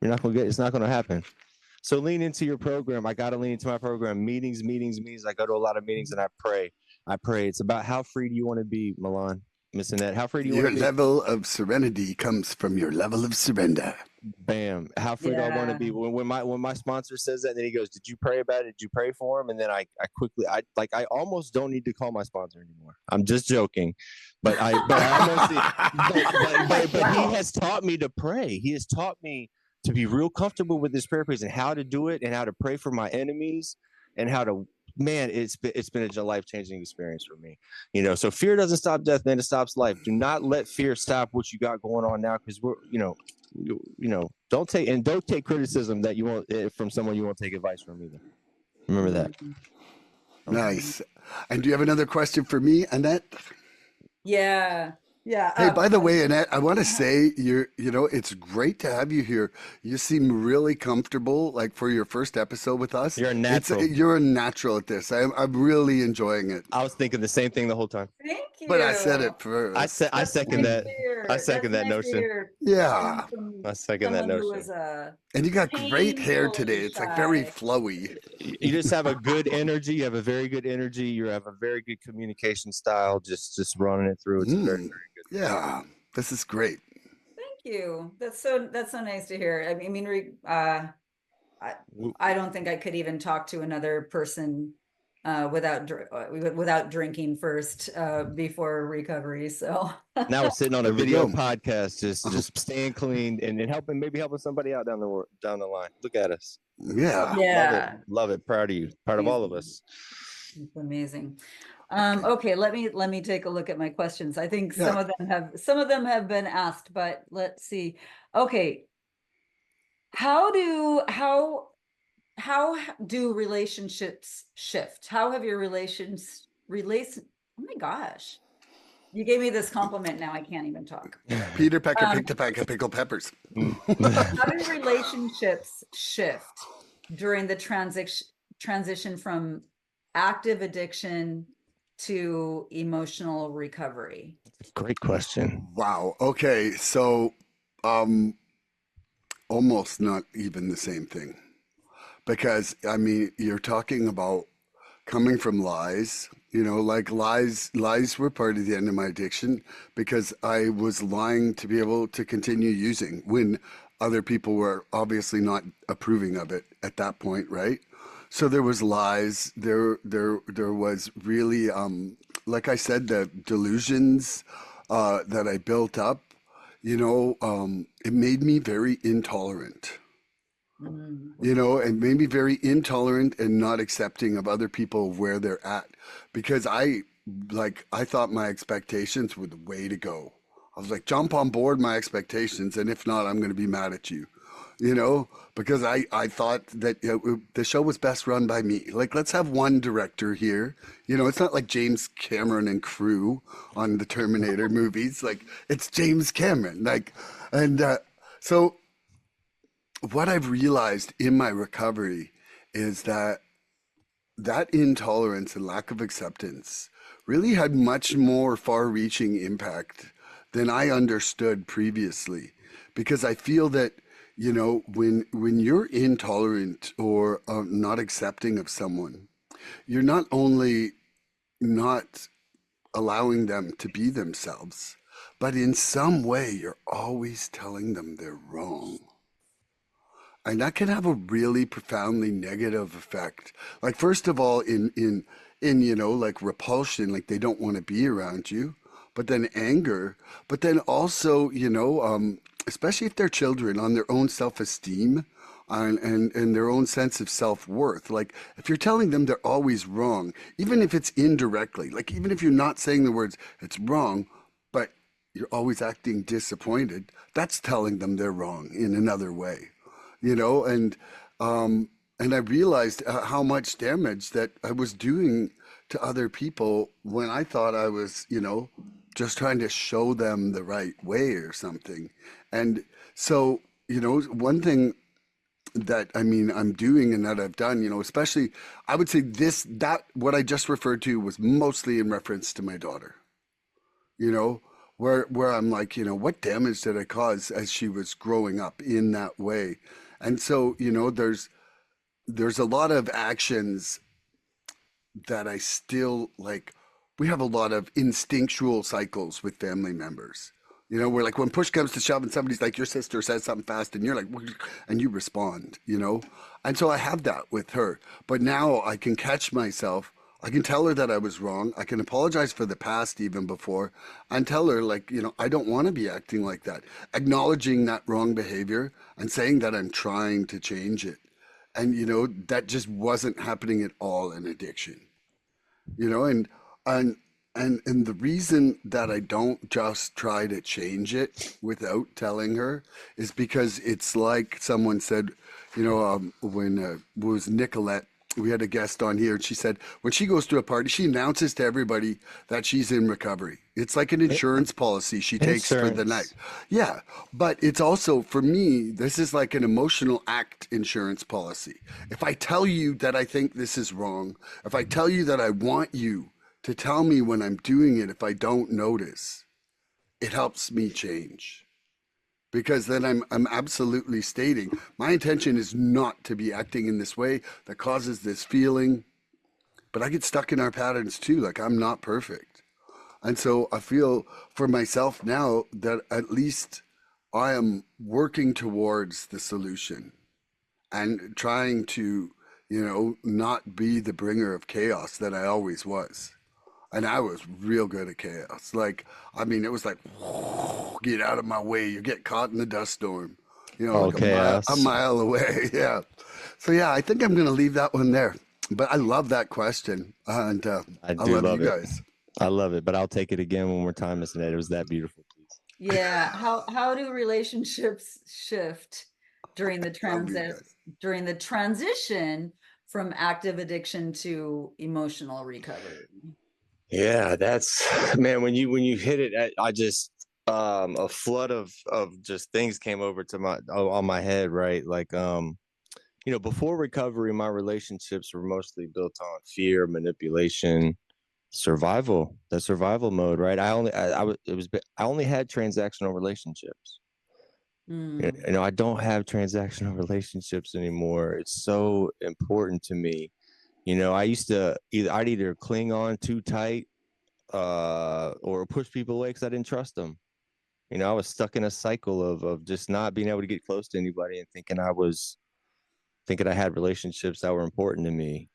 You're not going to get. It's not going to happen. So lean into your program. I got to lean into my program. Meetings. I go to a lot of meetings and I pray. It's about how free do you want to be, Milan, Miss Annette? How free do you want to be? Your level of serenity comes from your level of surrender. Bam. How free do I want to be? When my sponsor says that, then he goes, "Did you pray about it? Did you pray for him?" And then I quickly, I almost don't need to call my sponsor anymore. I'm just joking, but I almost, but he has taught me to pray. He has taught me to be real comfortable with this prayer piece and how to do it and how to pray for my enemies and how to, man, it's been a life-changing experience for me. So fear doesn't stop death, man. It stops life. Do not let fear stop what you got going on now, because we're, don't take criticism that you won't from someone you won't take advice from either. Remember that. Nice. And do you have another question for me, Annette? Yeah. Hey, by the way, Annette, I want to say it's great to have you here. You seem really comfortable, like, for your first episode with us. You're a natural. You're a natural at this. I'm really enjoying it. I was thinking the same thing the whole time. Thank you. But I said it first. I second that. I second that notion. Yeah. I second that notion. And you got great hair today. It's like very flowy. You just have a good energy. You have a very good energy. You have a very good communication style. Just running it through. It's very, very good. Yeah, this is great. Thank you. That's so nice to hear. I mean, I don't think I could even talk to another person without drinking first before recovery. So now we're sitting on a video podcast, just staying clean and helping somebody out down the line. Look at us. Yeah. Love it. Proud of you. Proud of all of us. It's amazing. Okay, let me take a look at my questions. I think Yeah. some of them have been asked, but let's see. Okay. How do how do relationships shift? How have your oh my gosh. You gave me this compliment, now I can't even talk. Peter Pecker Um, picked a pack of pickled peppers. how do relationships shift during the transition from active addiction to emotional recovery? Great question. Wow. Okay. So, um, almost not even the same thing. Because, I mean, you're talking about coming from lies, like lies were part of the end of my addiction because I was lying to be able to continue using when other people were obviously not approving of it at that point, right? So there was lies, there was really, like I said, the delusions that I built up, it made me very intolerant. Mm. It made me very intolerant and not accepting of other people where they're at because I thought my expectations were the way to go. I was like, jump on board my expectations, and if not, I'm going to be mad at you, because I thought that the show was best run by me. Like, let's have one director here. It's not like James Cameron and crew on the Terminator movies. Like, it's James Cameron. Like, and so what I've realized in my recovery is that intolerance and lack of acceptance really had much more far-reaching impact than I understood previously. Because I feel that, when you're intolerant or not accepting of someone, you're not only not allowing them to be themselves, but in some way you're always telling them they're wrong. And that can have a really profoundly negative effect. Like, first of all, in like repulsion, like they don't want to be around you, but then anger, but then also, especially if they're children, on their own self-esteem and their own sense of self-worth. Like, if you're telling them they're always wrong, even if it's indirectly, like even if you're not saying the words it's wrong, but you're always acting disappointed, that's telling them they're wrong in another way, you know, and and I realized how much damage that I was doing to other people when I thought I was, just trying to show them the right way or something. And so, one thing that I'm doing and that I've done, especially I would say that what I just referred to was mostly in reference to my daughter, you know, where I'm like, what damage did I cause as she was growing up in that way? And so, there's a lot of actions that I still like. We have a lot of instinctual cycles with family members. Where like when push comes to shove and somebody's like, your sister says something fast and you're like, and you respond. And so I have that with her. But now I can catch myself. I can tell her that I was wrong. I can apologize for the past even before and tell her, like, I don't want to be acting like that. Acknowledging that wrong behavior and saying that I'm trying to change it. And, that just wasn't happening at all in addiction, and and the reason that I don't just try to change it without telling her is because it's like someone said, when it was Nicolette, we had a guest on here, and she said when she goes to a party, she announces to everybody that she's in recovery. It's like an insurance policy she takes for the night. Insurance. Yeah, but it's also, for me, this is like an emotional act insurance policy. If I tell you that I think this is wrong, if I tell you that I want you to tell me when I'm doing it, if I don't notice, it helps me change. Because then I'm absolutely stating my intention is not to be acting in this way that causes this feeling. But I get stuck in our patterns too. Like, I'm not perfect. And so I feel for myself now that at least I am working towards the solution and trying to, not be the bringer of chaos that I always was. And I was real good at chaos. Like, it was like, get out of my way. You get caught in the dust storm, All like a chaos. mile away. Yeah. So, yeah, I think I'm going to leave that one there. But I love that question, and I I do love you love it. guys. I love it, but I'll take it again one more time, Miss Annette. It was that beautiful, please. Yeah. How do relationships shift during the Love you guys. transition from active addiction to emotional recovery? Yeah, that's man. When you hit it, I just a flood of just things came over to my on my head, right? Like before recovery, my relationships were mostly built on fear, manipulation, survival. The survival mode, right? I only had transactional relationships. Mm. I don't have transactional relationships anymore. It's so important to me. I used to I'd either cling on too tight or push people away because I didn't trust them. I was stuck in a cycle of just not being able to get close to anybody and thinking I had relationships that were important to me.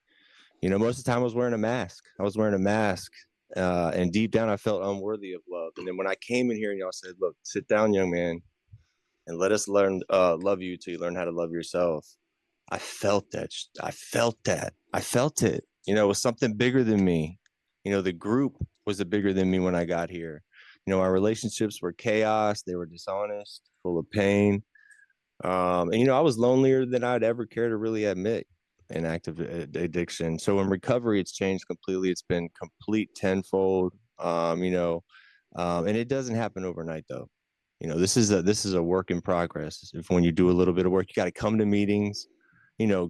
Most of the time I was wearing a mask. And deep down I felt unworthy of love. And then when I came in here and y'all said, "Look, sit down, young man, and let us learn love you till you learn how to love yourself." I felt that. I felt that. I felt it. It was something bigger than me. The group was bigger than me when I got here. Our relationships were chaos. They were dishonest, full of pain. And I was lonelier than I'd ever care to really admit in active addiction. So in recovery, it's changed completely. It's been complete tenfold. And it doesn't happen overnight though. This is a work in progress. If when you do a little bit of work, you got to come to meetings.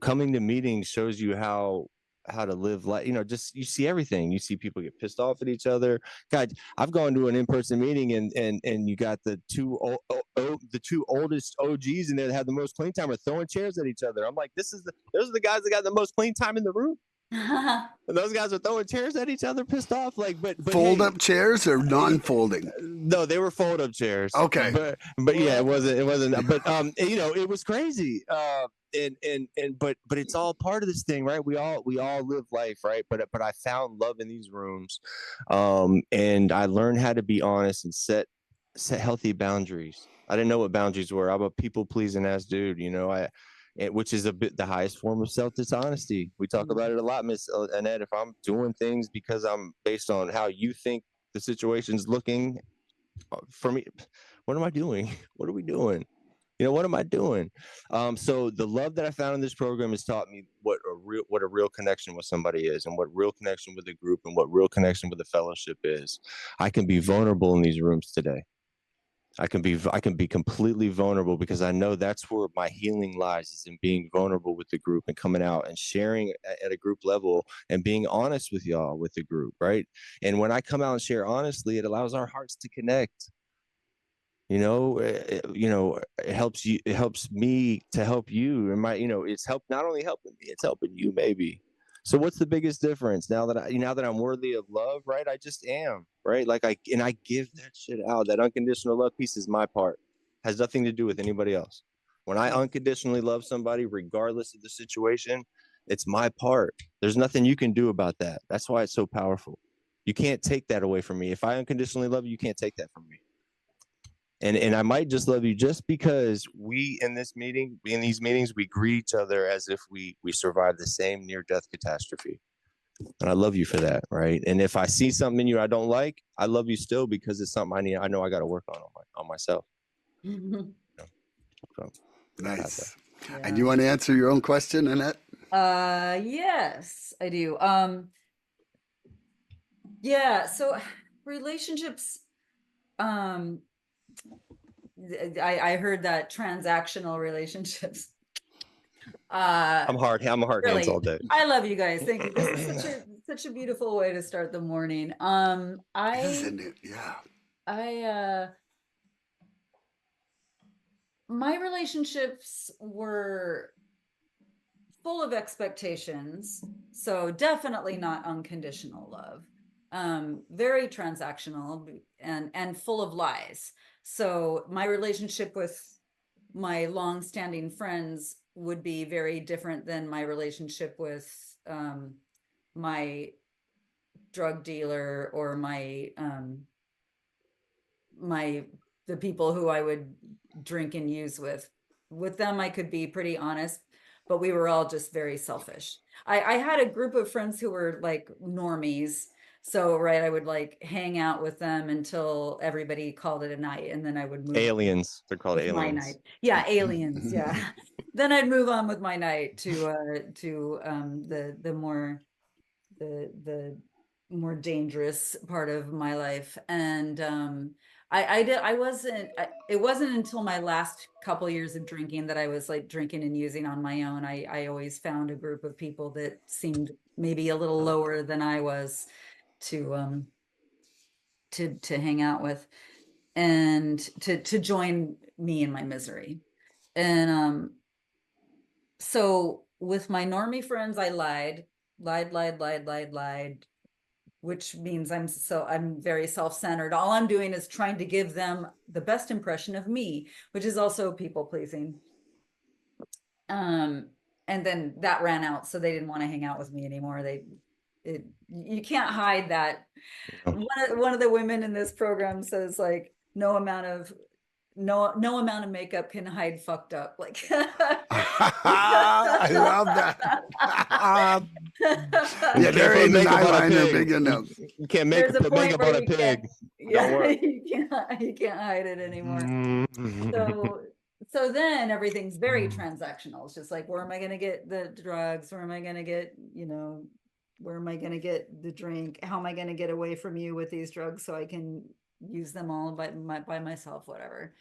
Coming to meetings shows you how to live life. Just you see everything. You see people get pissed off at each other. God, I've gone to an in-person meeting and you got the two oldest OGs in there that have the most clean time are throwing chairs at each other. I'm like, those are the guys that got the most clean time in the room. And those guys are throwing chairs at each other, pissed off. Like, but Fold hey, up chairs or non-folding? no, they were fold up chairs. Okay. But yeah, it wasn't. But it was crazy. But it's all part of this thing, right? We all live life, right? But I found love in these rooms, and I learned how to be honest and set healthy boundaries. I didn't know what boundaries were. I'm a people pleasing ass dude, which is a bit the highest form of self dishonesty. We talk about it a lot, Miss Annette. If I'm doing things because I'm based on how you think the situation's looking for me, what am I doing? What are we doing? What am I doing? So the love that I found in this program has taught me what a real connection with somebody is, and what real connection with a group, and what real connection with a fellowship is. I can be vulnerable in these rooms today. I can be completely vulnerable because I know that's where my healing lies, is in being vulnerable with the group and coming out and sharing at a group level and being honest with y'all with the group, right? And when I come out and share honestly, it allows our hearts to connect. It helps you. It helps me to help you, and it's not only helping me, it's helping you maybe. So what's the biggest difference now that I'm worthy of love, right? I just am, right? Like I give that shit out. That unconditional love piece is my part. Has nothing to do with anybody else. When I unconditionally love somebody, regardless of the situation, it's my part. There's nothing you can do about that. That's why it's so powerful. You can't take that away from me. If I unconditionally love you, you can't take that from me. And I might just love you just because in these meetings, we greet each other as if we survived the same near-death catastrophe. And I love you for that, right? And if I see something in you I don't like, I love you still because it's something I know I got to work on myself. So, Nice. Yeah. And you want to answer your own question, Annette? Yes, I do. Yeah, so relationships, I heard that transactional relationships. I'm a hard Really, hands all day. I love you guys. Thank you. This is such a beautiful way to start the morning. Isn't it? Yeah. My relationships were full of expectations, so definitely not unconditional love. Very transactional and full of lies. So my relationship with my long-standing friends would be very different than my relationship with my drug dealer or the people who I would drink and use with. With them, I could be pretty honest, but we were all just very selfish. I had a group of friends who were like normies. So, right, I would like hang out with them until everybody called it a night, and then I would move Aliens. They're called with my night. aliens. Yeah, aliens. Yeah. Then I'd move on with my night to the more dangerous part of my life. And it wasn't until my last couple years of drinking that I was like drinking and using on my own. I always found a group of people that seemed maybe a little lower than I was to to hang out with and to join me in my misery. And so with my normie friends, I lied, which means I'm very self-centered. All I'm doing is trying to give them the best impression of me, which is also people pleasing. And then that ran out, so they didn't want to hang out with me anymore. You can't hide that. No. One of the women in this program says like no amount of makeup can hide fucked up. Like I love that. You Yeah, can't there put ain't an makeup on a eyeliner pig. big enough. You can't There's a put point makeup where on a you pig. can't, Don't yeah, work. you can't hide it anymore. So then everything's very transactional. It's just like, where am I going to get the drugs? Where am I going to get, where am I going to get the drink? How am I going to get away from you with these drugs so I can use them all by myself, whatever.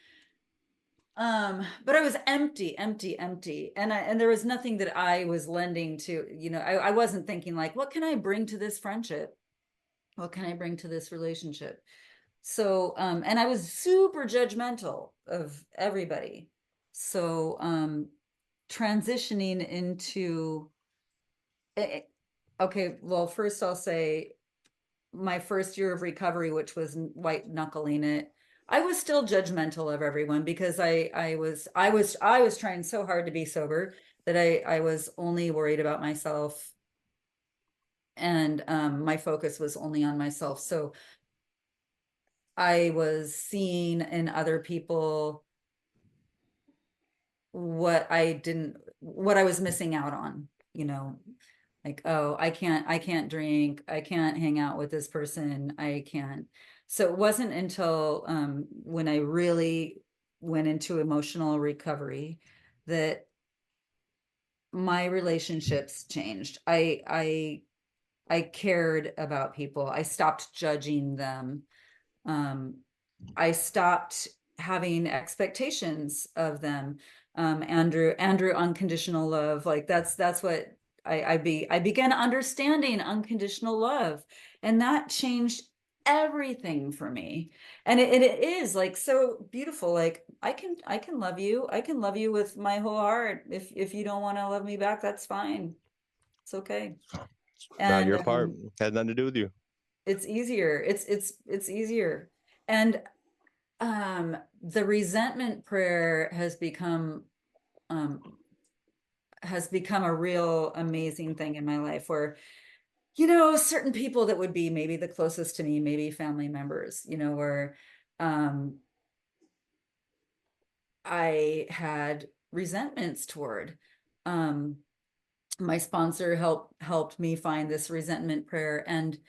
But I was empty, and there was nothing that I was lending to, I wasn't thinking like, what can I bring to this friendship? What can I bring to this relationship? So, and I was super judgmental of everybody. So, transitioning into, okay, well, first I'll say my first year of recovery, which was white knuckling it, I was still judgmental of everyone because I was trying so hard to be sober that I was only worried about myself, and my focus was only on myself. So I was seeing in other people what I was missing out on, like, oh, I can't drink, I can't hang out with this person, I can't. So it wasn't until when I really went into emotional recovery that my relationships changed. I cared about people. I stopped judging them. I stopped having expectations of them. Andrew, unconditional love, like that's what I began understanding unconditional love, and that changed everything for me. And it is like so beautiful. Like I can love you. I can love you with my whole heart. If you don't want to love me back, that's fine. It's okay. Not And your part. Had nothing to do with you. it's easier. It's easier. And the resentment prayer um has become a real amazing thing in my life, where certain people that would be maybe the closest to me, maybe family members, where I had resentments toward. My sponsor helped me find this resentment prayer, and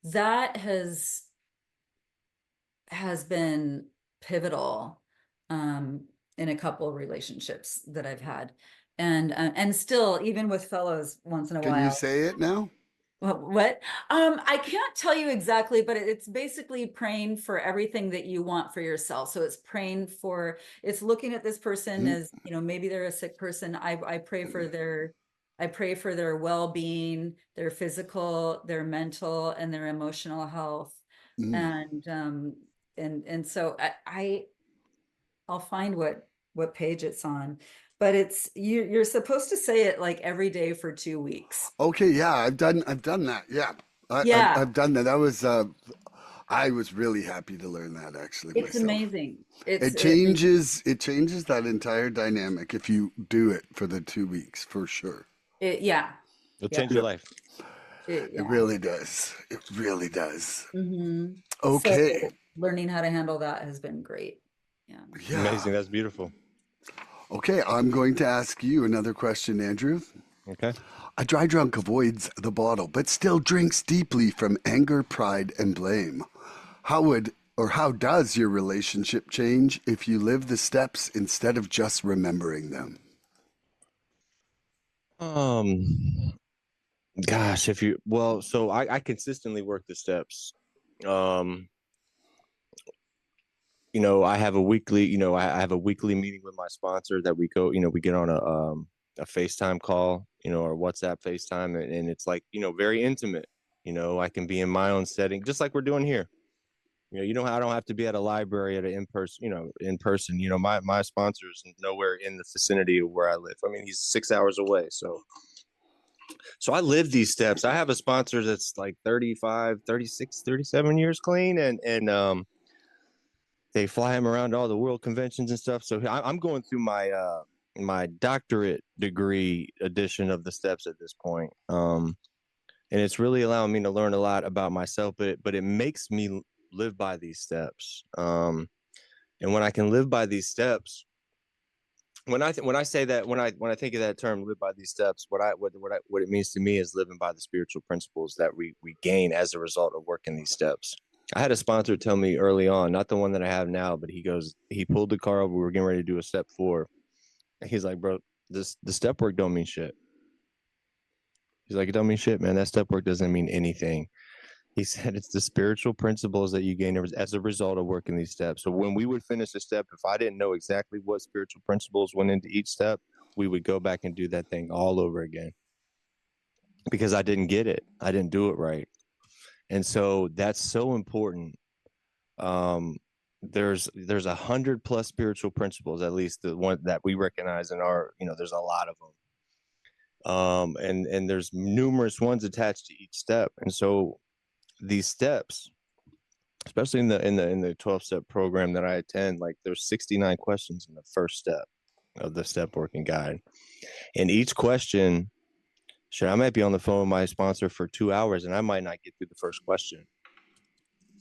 that has been pivotal in a couple of relationships that I've had, and still, even with fellows once in a Can you while. say it now? What? I can't tell you exactly, but it's basically praying for everything that you want for yourself. So it's looking at this person Mm, as, maybe they're a sick person. I pray for their well-being, their physical, their mental, and their emotional health. mm. And so I'll find what page it's on, but you're supposed to say it like every day for 2 weeks. Okay, yeah, I've done that. Yeah, Yeah, I've done that. I was really happy to learn that actually it's myself. amazing. It changes that entire dynamic if you do it for the 2 weeks for sure. Yeah, It'll yeah, change your life. It yeah. really does. It really does. So Okay. learning how to handle that has been great. Yeah. Yeah. Amazing. That's beautiful. Okay, I'm going to ask you another question, Andrew. Okay. A dry drunk avoids the bottle, but still drinks deeply from anger, pride, and blame. How would or how does your relationship change if you live the steps instead of just remembering them? Um, Gosh, if you well, so I consistently work the steps. Um, I have a weekly, I have a weekly meeting with my sponsor that we go, we get on a FaceTime call, or WhatsApp FaceTime, and it's like, very intimate. I can be in my own setting, just like we're doing here. I don't have to be at a library at an in person, in person. My sponsor is nowhere in the vicinity of where I live. I mean, he's 6 hours away. So I live these steps. I have a sponsor that's like 35, 36, 37 years clean, and they fly him around to all the world conventions and stuff. So I'm going through my doctorate degree edition of the steps at this point. And it's really allowing me to learn a lot about myself, but it makes me live by these steps. And when I can live by these steps, when I say that, when I think of that term, live by these steps, what it means to me is living by the spiritual principles that we gain as a result of working these steps. I had a sponsor tell me early on, not the one that I have now, but he pulled the car over. We were getting ready to do a step 4. And he's like, bro, the step work don't mean shit. He's like, it don't mean shit, man. That step work doesn't mean anything. He said it's the spiritual principles that you gain as a result of working these steps. So when we would finish a step, if I didn't know exactly what spiritual principles went into each step, we would go back and do that thing all over again because I didn't get it. I didn't do it right. And so that's so important. Um, there's 100 plus spiritual principles, at least the one that we recognize in our, there's a lot of them. And there's numerous ones attached to each step. And so these steps, especially in the 12-step program that I attend, like there's 69 questions in the first step of the step working guide. And each question, I might be on the phone with my sponsor for 2 hours and I might not get through the first question.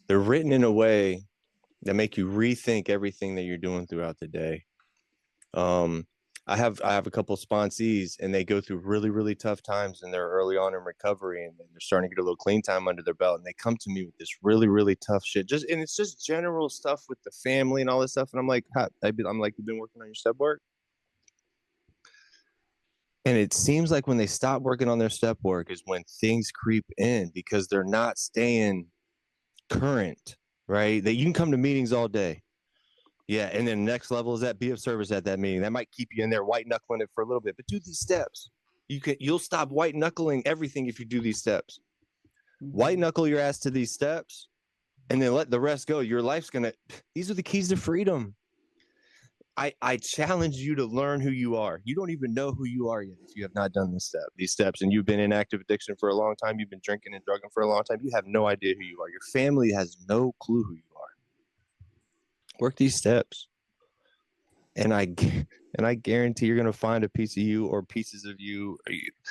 They're written in a way that make you rethink everything that you're doing throughout the day. I have a couple of sponsees and they go through really, really tough times and they're early on in recovery and they're starting to get a little clean time under their belt. And they come to me with this really, really tough shit. And it's just general stuff with the family and all this stuff. And I'm like, I'm like, you've been working on your step work? And it seems like when they stop working on their step work is when things creep in because they're not staying current, right? That you can come to meetings all day. Yeah, and then next level is that be of service at that meeting. That might keep you in there white knuckling it for a little bit, but do these steps. You'll stop white knuckling everything if you do these steps. White knuckle your ass to these steps, and then let the rest go. Your life's gonna. These are the keys to freedom. I challenge you to learn who you are. You don't even know who you are yet if you have not done these steps, and you've been in active addiction for a long time. You've been drinking and drugging for a long time. You have no idea who you are. Your family has no clue who you are. Work these steps. And I guarantee you're going to find a piece of you or pieces of you.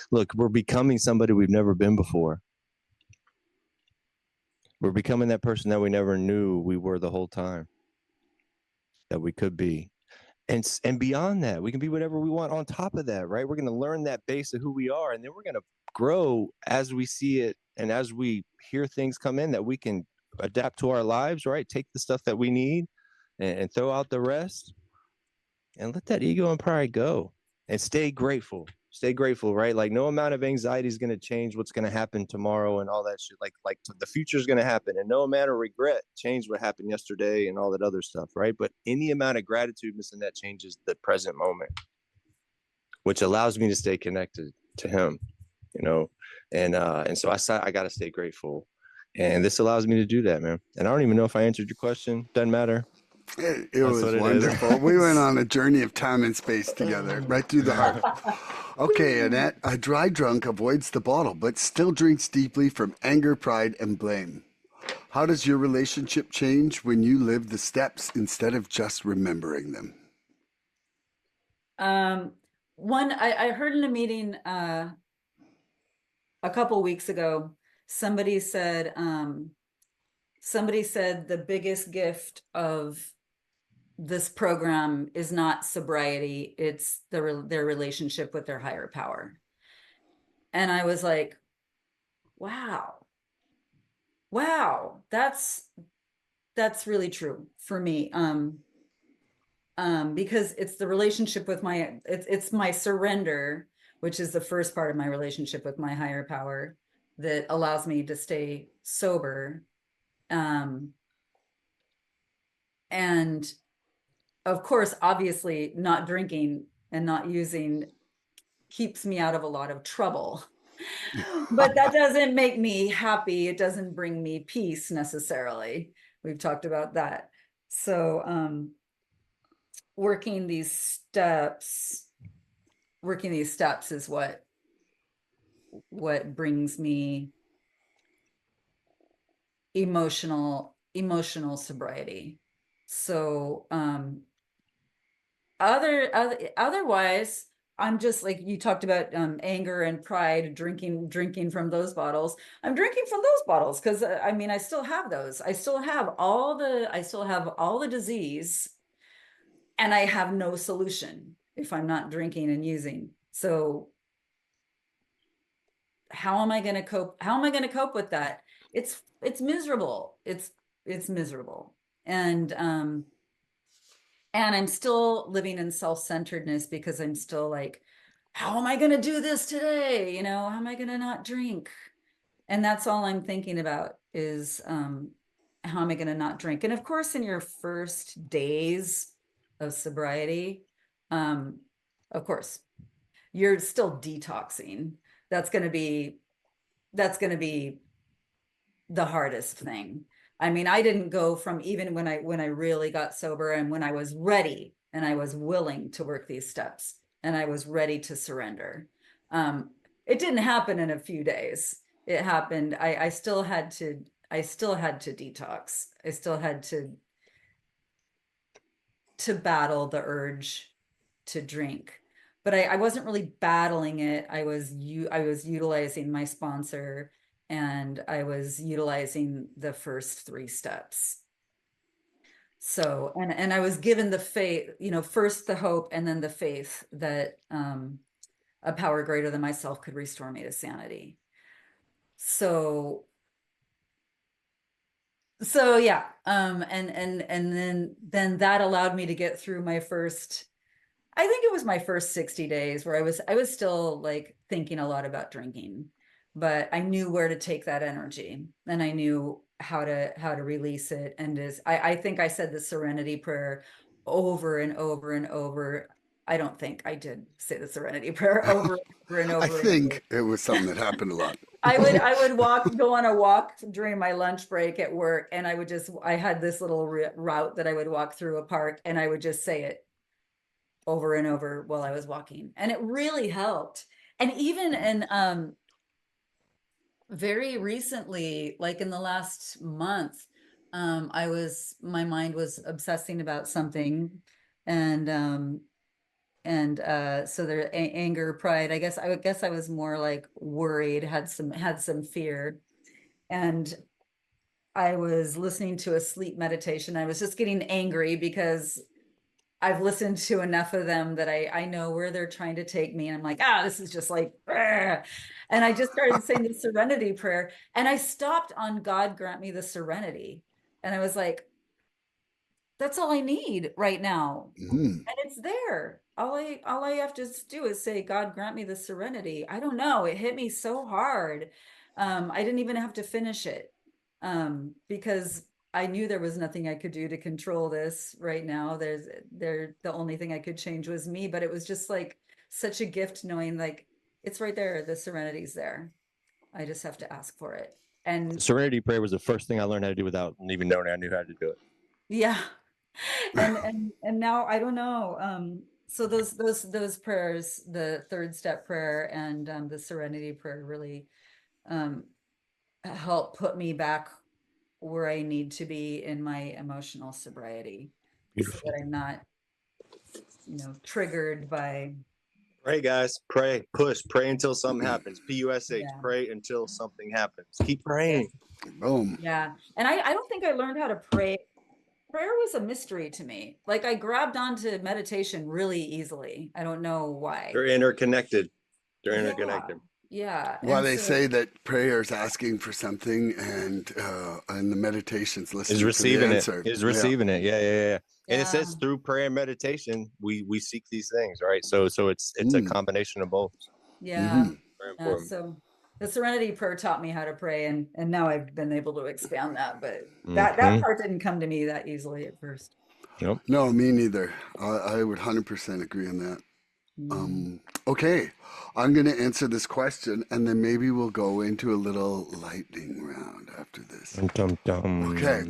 Look, we're becoming somebody we've never been before. We're becoming that person that we never knew we were the whole time that we could be. And beyond that, we can be whatever we want on top of that, right? We're going to learn that base of who we are, and then we're going to grow as we see it and as we hear things come in that we can adapt to our lives, right? Take the stuff that we need and throw out the rest. And let that ego and pride go and stay grateful, right? Like no amount of anxiety is going to change what's going to happen tomorrow and all that shit. Like the future is going to happen, and no amount of regret change what happened yesterday and all that other stuff, right? But any amount of gratitude, missing that changes the present moment, which allows me to stay connected to him, and so I got to stay grateful, and this allows me to do that, man. And I don't even know if I answered your question. Doesn't matter. It was wonderful. We went on a journey of time and space together, right through the heart. Okay, Annette, a dry drunk avoids the bottle, but still drinks deeply from anger, pride, and blame. How does your relationship change when you live the steps instead of just remembering them? One, I heard in a meeting a couple weeks ago, somebody said the biggest gift of this program is not sobriety, it's their relationship with their higher power. And I was like, wow, wow, that's really true for me. Because it's the relationship with it's my surrender, which is the first part of my relationship with my higher power that allows me to stay sober. Um, and of course, obviously, not drinking and not using keeps me out of a lot of trouble. But that doesn't make me happy. It doesn't bring me peace necessarily. We've talked about that. So, working these steps, is what brings me emotional sobriety. So, otherwise, I'm just like you talked about, anger and pride, drinking from those bottles. I'm drinking from those bottles because I mean I still have those. I still have all the disease, and I have no solution if I'm not drinking and using. So how am I going to cope? How am I going to cope with that? It's miserable. It's miserable. And I'm still living in self-centeredness because I'm still like, how am I going to do this today? How am I going to not drink? And that's all I'm thinking about is, how am I going to not drink? And of course, in your first days of sobriety, um, of course, you're still detoxing. That's going to be that's going to be the hardest thing. I mean, I didn't go from, even when I really got sober and when I was ready and I was willing to work these steps and I was ready to surrender. Um, it didn't happen in a few days. It happened. I still had to detox. I still had to battle the urge to drink. But I wasn't really battling it. I was utilizing my sponsor, and I was utilizing the first three steps. So, and I was given the faith, first the hope and then the faith that, a power greater than myself could restore me to sanity. So yeah, and then that allowed me to get through my first, I think it was my first 60 days where I was still like thinking a lot about drinking, but I knew where to take that energy and I knew how to release it. And I think I said the serenity prayer over and over and over. I don't think I did say the serenity prayer over and over and I over and over. think it was something that happened a lot. I would go on a walk during my lunch break at work, and I had this little route that I would walk through a park, and I would just say it over and over while I was walking. And it really helped. And even in, very recently, like in the last month, my mind was obsessing about something. And so there, anger, pride, I guess I was more like worried, had some fear. And I was listening to a sleep meditation. I was just getting angry because I've listened to enough of them that I know where they're trying to take me. And I'm like, this is just like, "Argh." And I just started saying the serenity prayer, and I stopped on God grant me the serenity. And I was like, that's all I need right now. Mm. And it's there. All I have to do is say, God grant me the serenity. I don't know. It hit me so hard. I didn't even have to finish it. Because I knew there was nothing I could do to control this right now. The only thing I could change was me, but it was just like such a gift knowing like it's right there. The serenity's there. I just have to ask for it. And Serenity prayer was the first thing I learned how to do without even knowing I knew how to do it. yeah, and now I don't know. So those prayers, the third step prayer and, the serenity prayer, really, um, help put me back where I need to be in my emotional sobriety, so Beautiful. that I'm not, triggered by, Pray, guys. Pray. Push. Pray until something happens. PUSH. yeah, Pray until something happens. Keep yeah, praying. Boom. yeah. And I don't think I learned how to pray prayer was a mystery to me. Like I grabbed onto meditation really easily. I don't know why. They're interconnected. They're Yeah. interconnected. Yeah. Well, And they so, say that prayer is asking for something, and the meditation's listening Is for the receiving it. answer. Is Yeah. receiving it. Yeah. And it yeah. says through prayer and meditation, we seek these things, right? So it's a combination of both. Yeah. Mhm. Very Yeah. important. So the Serenity Prayer taught me how to pray, and now I've been able to expand that. But that part didn't come to me that easily at first. Yep. No, me neither. I would 100% agree on that. Okay, I'm going to answer this question, and then maybe we'll go into a little lightning round after this. Dum, dum. Okay.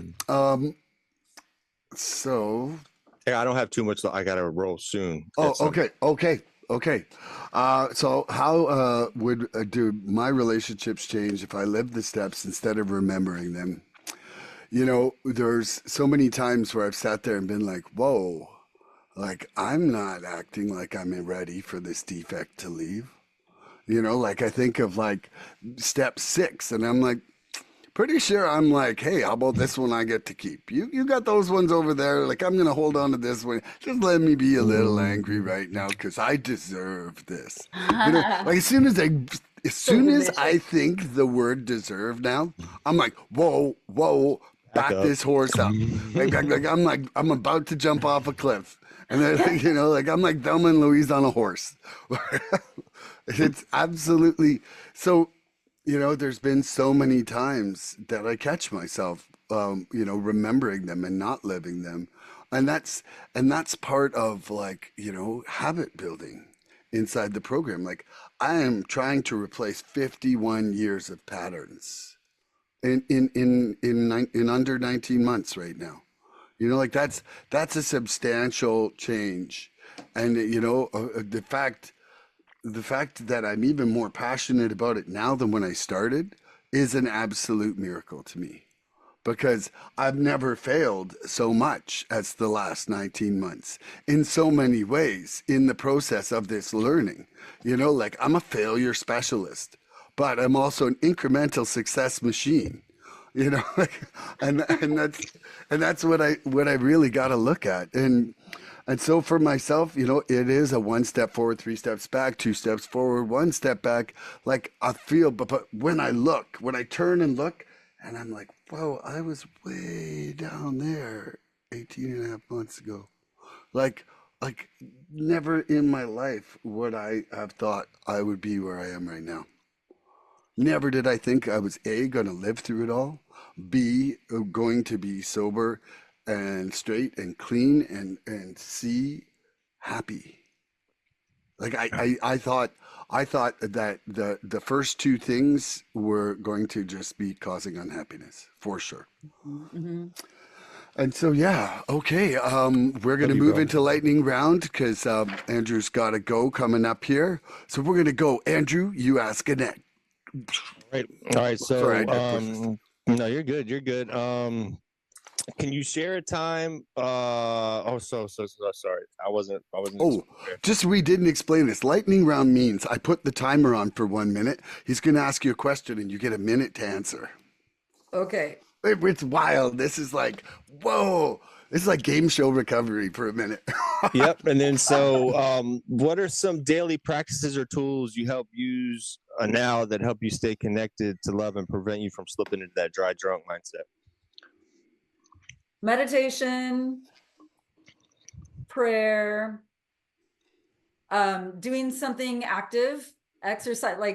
So. Hey, I don't have too much. I got to roll soon. Oh, okay. So how do my relationships change if I live the steps instead of remembering them? You know, there's so many times where I've sat there and been like, whoa, like I'm not acting like I'm ready for this defect to leave. You know, like I think of like step 6 and I'm like, pretty sure I'm like, hey, how about this one I get to keep? You got those ones over there. Like I'm gonna hold on to this one. Just let me be a little angry right now because I deserve this. You know, like as soon as I think the word deserve now, I'm like, whoa, back this horse up. Like I'm about to jump off a cliff. And then, you know, like I'm like Thelma and Louise on a horse. It's absolutely so. You know, there's been so many times that I catch myself, you know, remembering them and not living them, and that's part of like you know habit building inside the program. Like I am trying to replace 51 years of patterns in under 19 months right now. You know, like that's a substantial change, and you know the fact that I'm even more passionate about it now than when I started is an absolute miracle to me because I've never failed so much as the last 19 months in so many ways in the process of this learning. You know, like I'm a failure specialist, but I'm also an incremental success machine. You know, and that's what I really got to look at. And so for myself, you know, it is a 1 step forward, 3 steps back, 2 steps forward, 1 step back. Like I feel, but when I turn and look, and I'm like, whoa, I was way down there 18 and a half months ago. Like, like never in my life would I have thought I would be where I am right now. Never did I think I was A, going to live through it all, B, going to be sober and straight and clean, and C, happy. Like I thought that the first 2 things were going to just be causing unhappiness for sure. Mm-hmm. And so yeah, okay, we're gonna move into lightning round because Andrew's got to go coming up here. So we're gonna go. Andrew, you ask Annette. All right. So, Sorry, I got pushed. no, you're good. You're good. Can you share a time? So sorry. I wasn't. Oh, just we didn't explain this. Lightning round means I put the timer on for 1 minute. He's gonna ask you a question and you get a minute to answer. Okay. It's wild. This is like, whoa. This is like game show recovery for a minute. Yep. And then what are some daily practices or tools you help use now that help you stay connected to love and prevent you from slipping into that dry drunk mindset? Meditation, prayer, doing something active, exercise,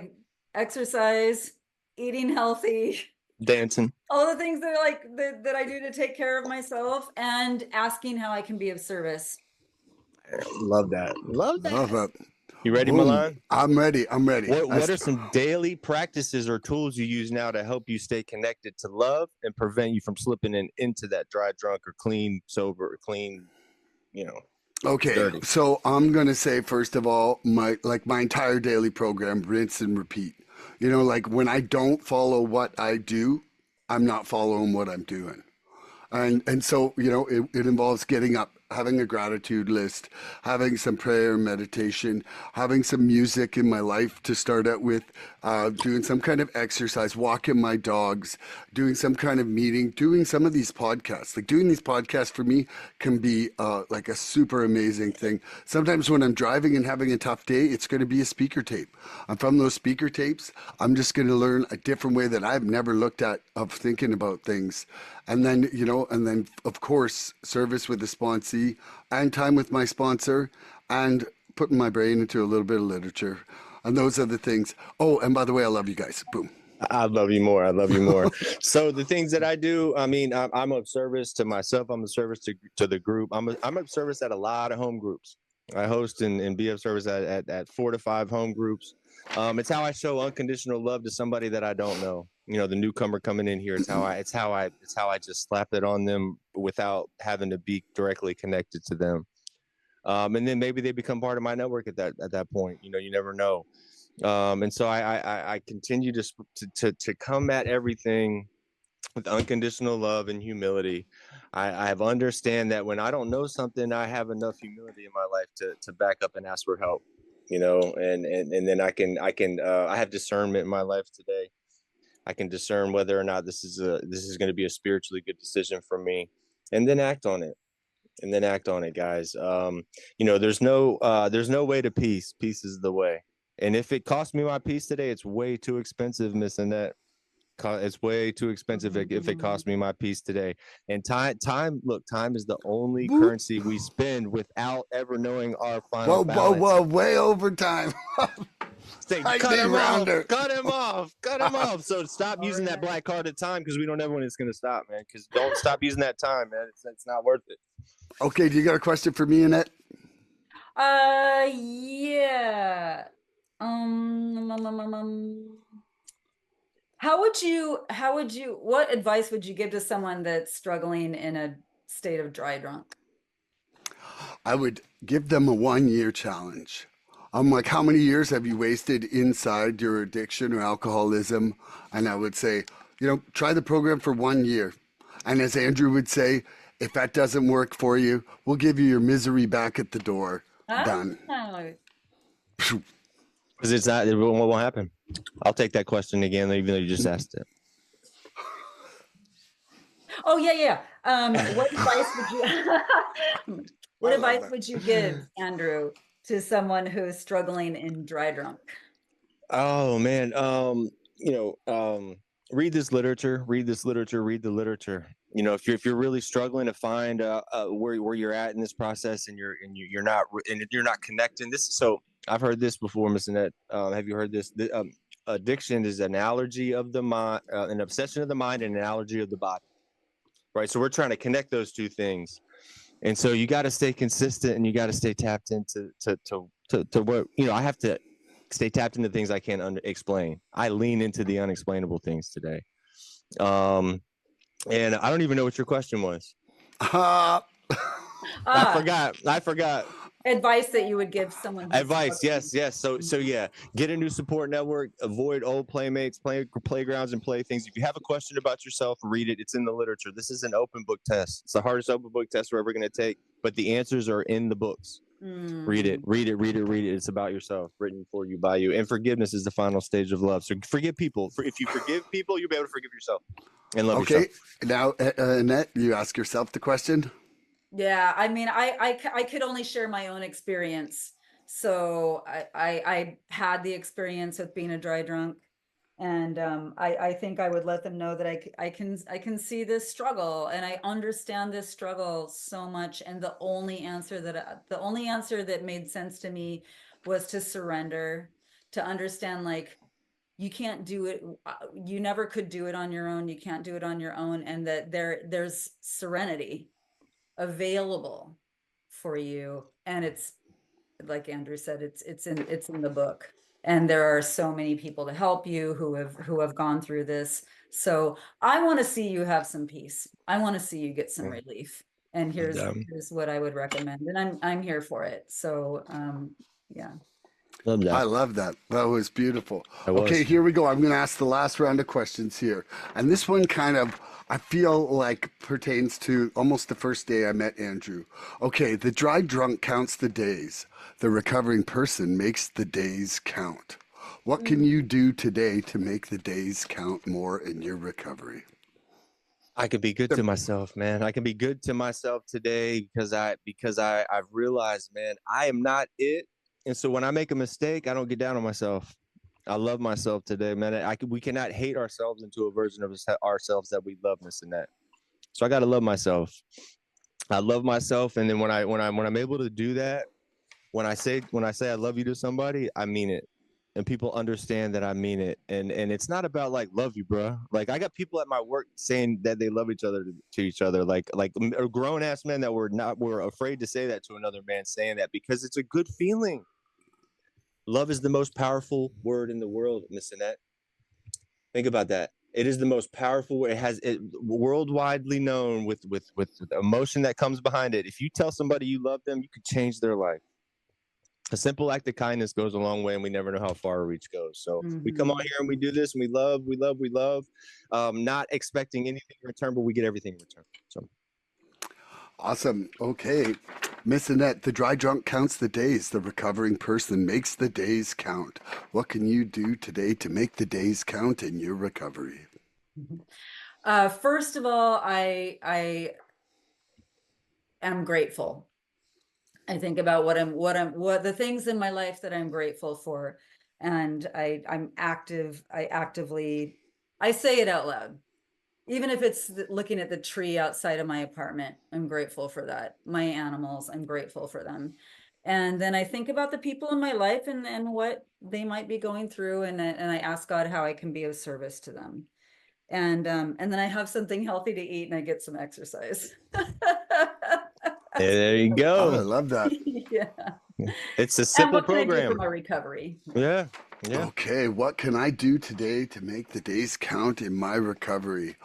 eating healthy, Dancing. all the things that that I do to take care of myself, and asking how I can be of service. Love that. Love it. You ready, Boom. Milan? I'm ready. What are some daily practices or tools you use now to help you stay connected to love and prevent you from slipping into that dry drunk or clean, sober, or clean, you know? Okay, dirty? So I'm gonna say first of all, my entire daily program, rinse and repeat. You know, like when I don't follow what I do, I'm not following what I'm doing. And so, you know, it involves getting up having a gratitude list, having some prayer, meditation, having some music in my life to start out with, doing some kind of exercise, walking my dogs, doing some kind of meeting, doing some of these podcasts. Like doing these podcasts for me can be like a super amazing thing. Sometimes when I'm driving and having a tough day, it's going to be a speaker tape. And from those speaker tapes, I'm just going to learn a different way that I've never looked at of thinking about things. And then, of course, service with the sponsee and time with my sponsor and putting my brain into a little bit of literature. And those are the things. Oh, and by the way, I love you guys. Boom. I love you more. I love you more. So the things that I do, I mean, I'm of service to myself. I'm of service to the group. I'm of service at a lot of home groups. I host and be of service at 4 to 5 home groups. It's how I show unconditional love to somebody that I don't know. You know, the newcomer coming in here. It's how I just slap it on them without having to be directly connected to them. And then maybe they become part of my network at that point. You know, you never know. And so I continue to come at everything with unconditional love and humility. I have understand that when I don't know something, I have enough humility in my life to back up and ask for help. You know, and then I have discernment in my life today. I can discern whether or not this is going to be a spiritually good decision for me, and then act on it. And then act on it, guys. You know, there's no way to peace. Peace is the way. And if it costs me my peace today, it's way too expensive, Miss Annette. It's way too expensive if it costs me my peace today. And look, time is the only Boop. currency we spend without ever knowing our final Whoa, whoa, balance. whoa, way over time. Say, cut him off. So stop using that black card at time, because we don't know when it's going to stop, man. Because don't stop using that time, man. It's not worth it. Okay, do you got a question for me, Annette? Yeah. What advice would you give to someone that's struggling in a state of dry drunk? I would give them a 1 year challenge. I'm like, how many years have you wasted inside your addiction or alcoholism? And I would say, try the program for 1 year. And as Andrew would say, if that doesn't work for you, we'll give you your misery back at the door. Done. Because it won't happen. I'll take that question again, even though you just asked it. Oh, yeah. What advice would you give, Andrew, to someone who's struggling in dry drunk? Oh man, read this literature. Read the literature. You know, if you're really struggling to find where you're at in this process, and you're not connecting this. So I've heard this before, Miss Annette. Have you heard this? Addiction is an allergy of the mind, an obsession of the mind, and an allergy of the body. Right. So we're trying to connect those two things. And so you got to stay consistent, and you got to stay tapped into to what, I have to stay tapped into things I can't explain. I lean into the unexplainable things today. And I don't even know what your question was. I forgot. Advice that you would give someone. Advice, yes. So yeah, get a new support network. Avoid old playmates, playgrounds, and playthings. If you have a question about yourself, read it. It's in the literature. This is an open book test. It's the hardest open book test we're ever going to take, but the answers are in the books. Read it. It's about yourself, written for you, by you. And forgiveness is the final stage of love. So forgive people. If you forgive people, you'll be able to forgive yourself and love yourself. Okay, now Annette, you ask yourself the question. Yeah, I mean, I could only share my own experience. So I had the experience with being a dry drunk, and I think I would let them know that I can see this struggle, and I understand this struggle so much. And the only answer that made sense to me was to surrender, to understand, like, you can't do it. You never could do it on your own. You can't do it on your own, and that there's serenity available for you. And it's like Andrew said, it's in the book, and there are so many people to help you who have gone through this. So I want to see you have some peace. I want to see you get some relief, and here's what I would recommend, and I'm here for it. So yeah. Love that. I love that. That was beautiful. It was. Okay, here we go. I'm going to ask the last round of questions here. And this one kind of, I feel like pertains to almost the first day I met Andrew. Okay, the dry drunk counts the days. The recovering person makes the days count. What can you do today to make the days count more in your recovery? I can be good to myself, man. I can be good to myself today because I've realized, man, I am not it. And so when I make a mistake, I don't get down on myself. I love myself today, man. We cannot hate ourselves into a version of ourselves that we love, Miss Annette. So I got to love myself. I love myself, and then when I'm able to do that, when I say I love you to somebody, I mean it. And people understand that I mean it. And it's not about like love you, bro. Like I got people at my work saying that they love each other to each other, like grown ass men that were afraid to say that to another man, saying that because it's a good feeling. Love is the most powerful word in the world, Miss Annette. Think about that. It is the most powerful. It has it worldwidely known with the emotion that comes behind it. If you tell somebody you love them, you could change their life. A simple act of kindness goes a long way, and we never know how far our reach goes. So we come on here and we do this, and we love, not expecting anything in return, but we get everything in return. So Awesome. Okay. Miss Annette, the dry drunk counts the days. The recovering person makes the days count. What can you do today to make the days count in your recovery? First of all, I am grateful. I think about what the things in my life that I'm grateful for, and I say it out loud. Even if it's looking at the tree outside of my apartment, I'm grateful for that. My animals, I'm grateful for them. And then I think about the people in my life and what they might be going through, and I ask God how I can be of service to them. And then I have something healthy to eat and I get some exercise. there you Oh, I go. love that. Yeah. It's a And simple what can I do for program. my recovery? Yeah. Okay, what can I do today to make the days count in my recovery?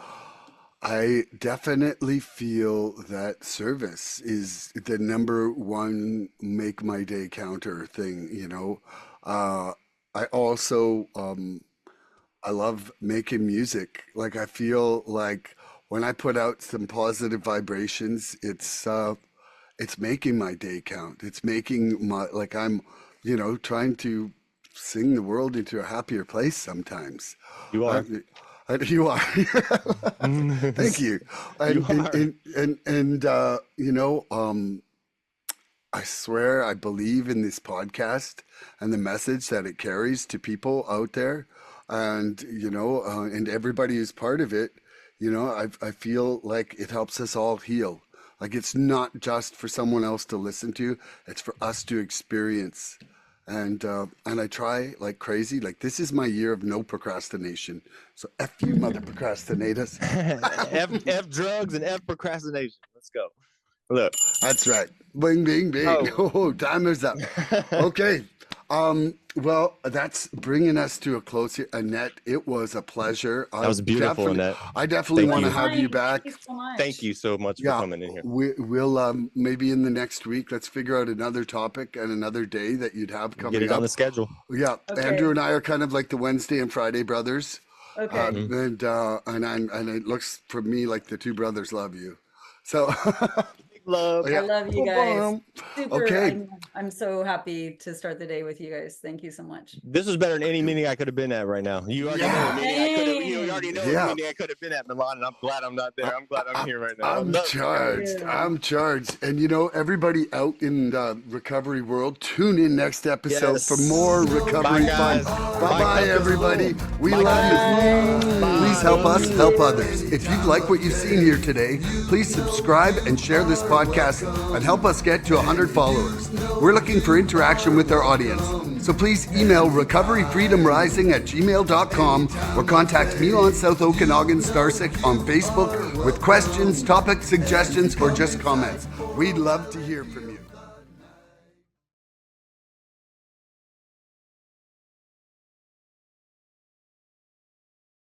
I definitely feel that service is the number one make my day counter thing, you know. I also I love making music. Like I feel like when I put out some positive vibrations, it's making my day count. It's making my like I'm, trying to sing the world into a happier place sometimes. You I, are. you are. Thank you. You And are. I swear I believe in this podcast and the message that it carries to people out there, and and everybody who's part of it. I feel like it helps us all heal. Like it's not just for someone else to listen to; it's for us to experience. And I try like crazy. Like this is my year of no procrastination. So f you, mother procrastinators. F drugs and F procrastination. Let's go. Look. That's right. Bing, bing, bing. Oh. Oh, time is up. Okay. Well, that's bringing us to a close here. Annette, it was a pleasure. That was beautiful, Annette. I definitely Thank want to you. have you Thank back. you so much. Thank you so much for Yeah, coming in here. we'll maybe in the next week, let's figure out another topic and another day that you'd have Get coming it on the up. schedule. Yeah, Okay. Andrew and I are kind of like the Wednesday and Friday brothers. Okay. And it looks for me like the two brothers love you. So Love. I yeah. love you guys. Boom. Super. Okay. I'm so happy to start the day with you guys. Thank you so much. This was better than any meeting I could have been at right now. You already know a meeting I could have. You already know Yeah. a meeting I could have been at, Milan, and I'm glad I'm not there. I'm glad I'm here right now. I'm charged. Yeah. I'm charged. And everybody out in the recovery world, tune in next episode Yes. for more recovery Bye, fun. guys. Bye-bye, Bye, everybody. We Bye, love guys. you. Bye. Please help us help others. If you like what you've seen here today, please subscribe and share this podcast and help us get to 100 followers. We're looking for interaction with our audience. So please email recoveryfreedomrising@gmail.com or contact Milan South Okanagan Starcic on Facebook with questions, topic suggestions, or just comments. We'd love to hear from you.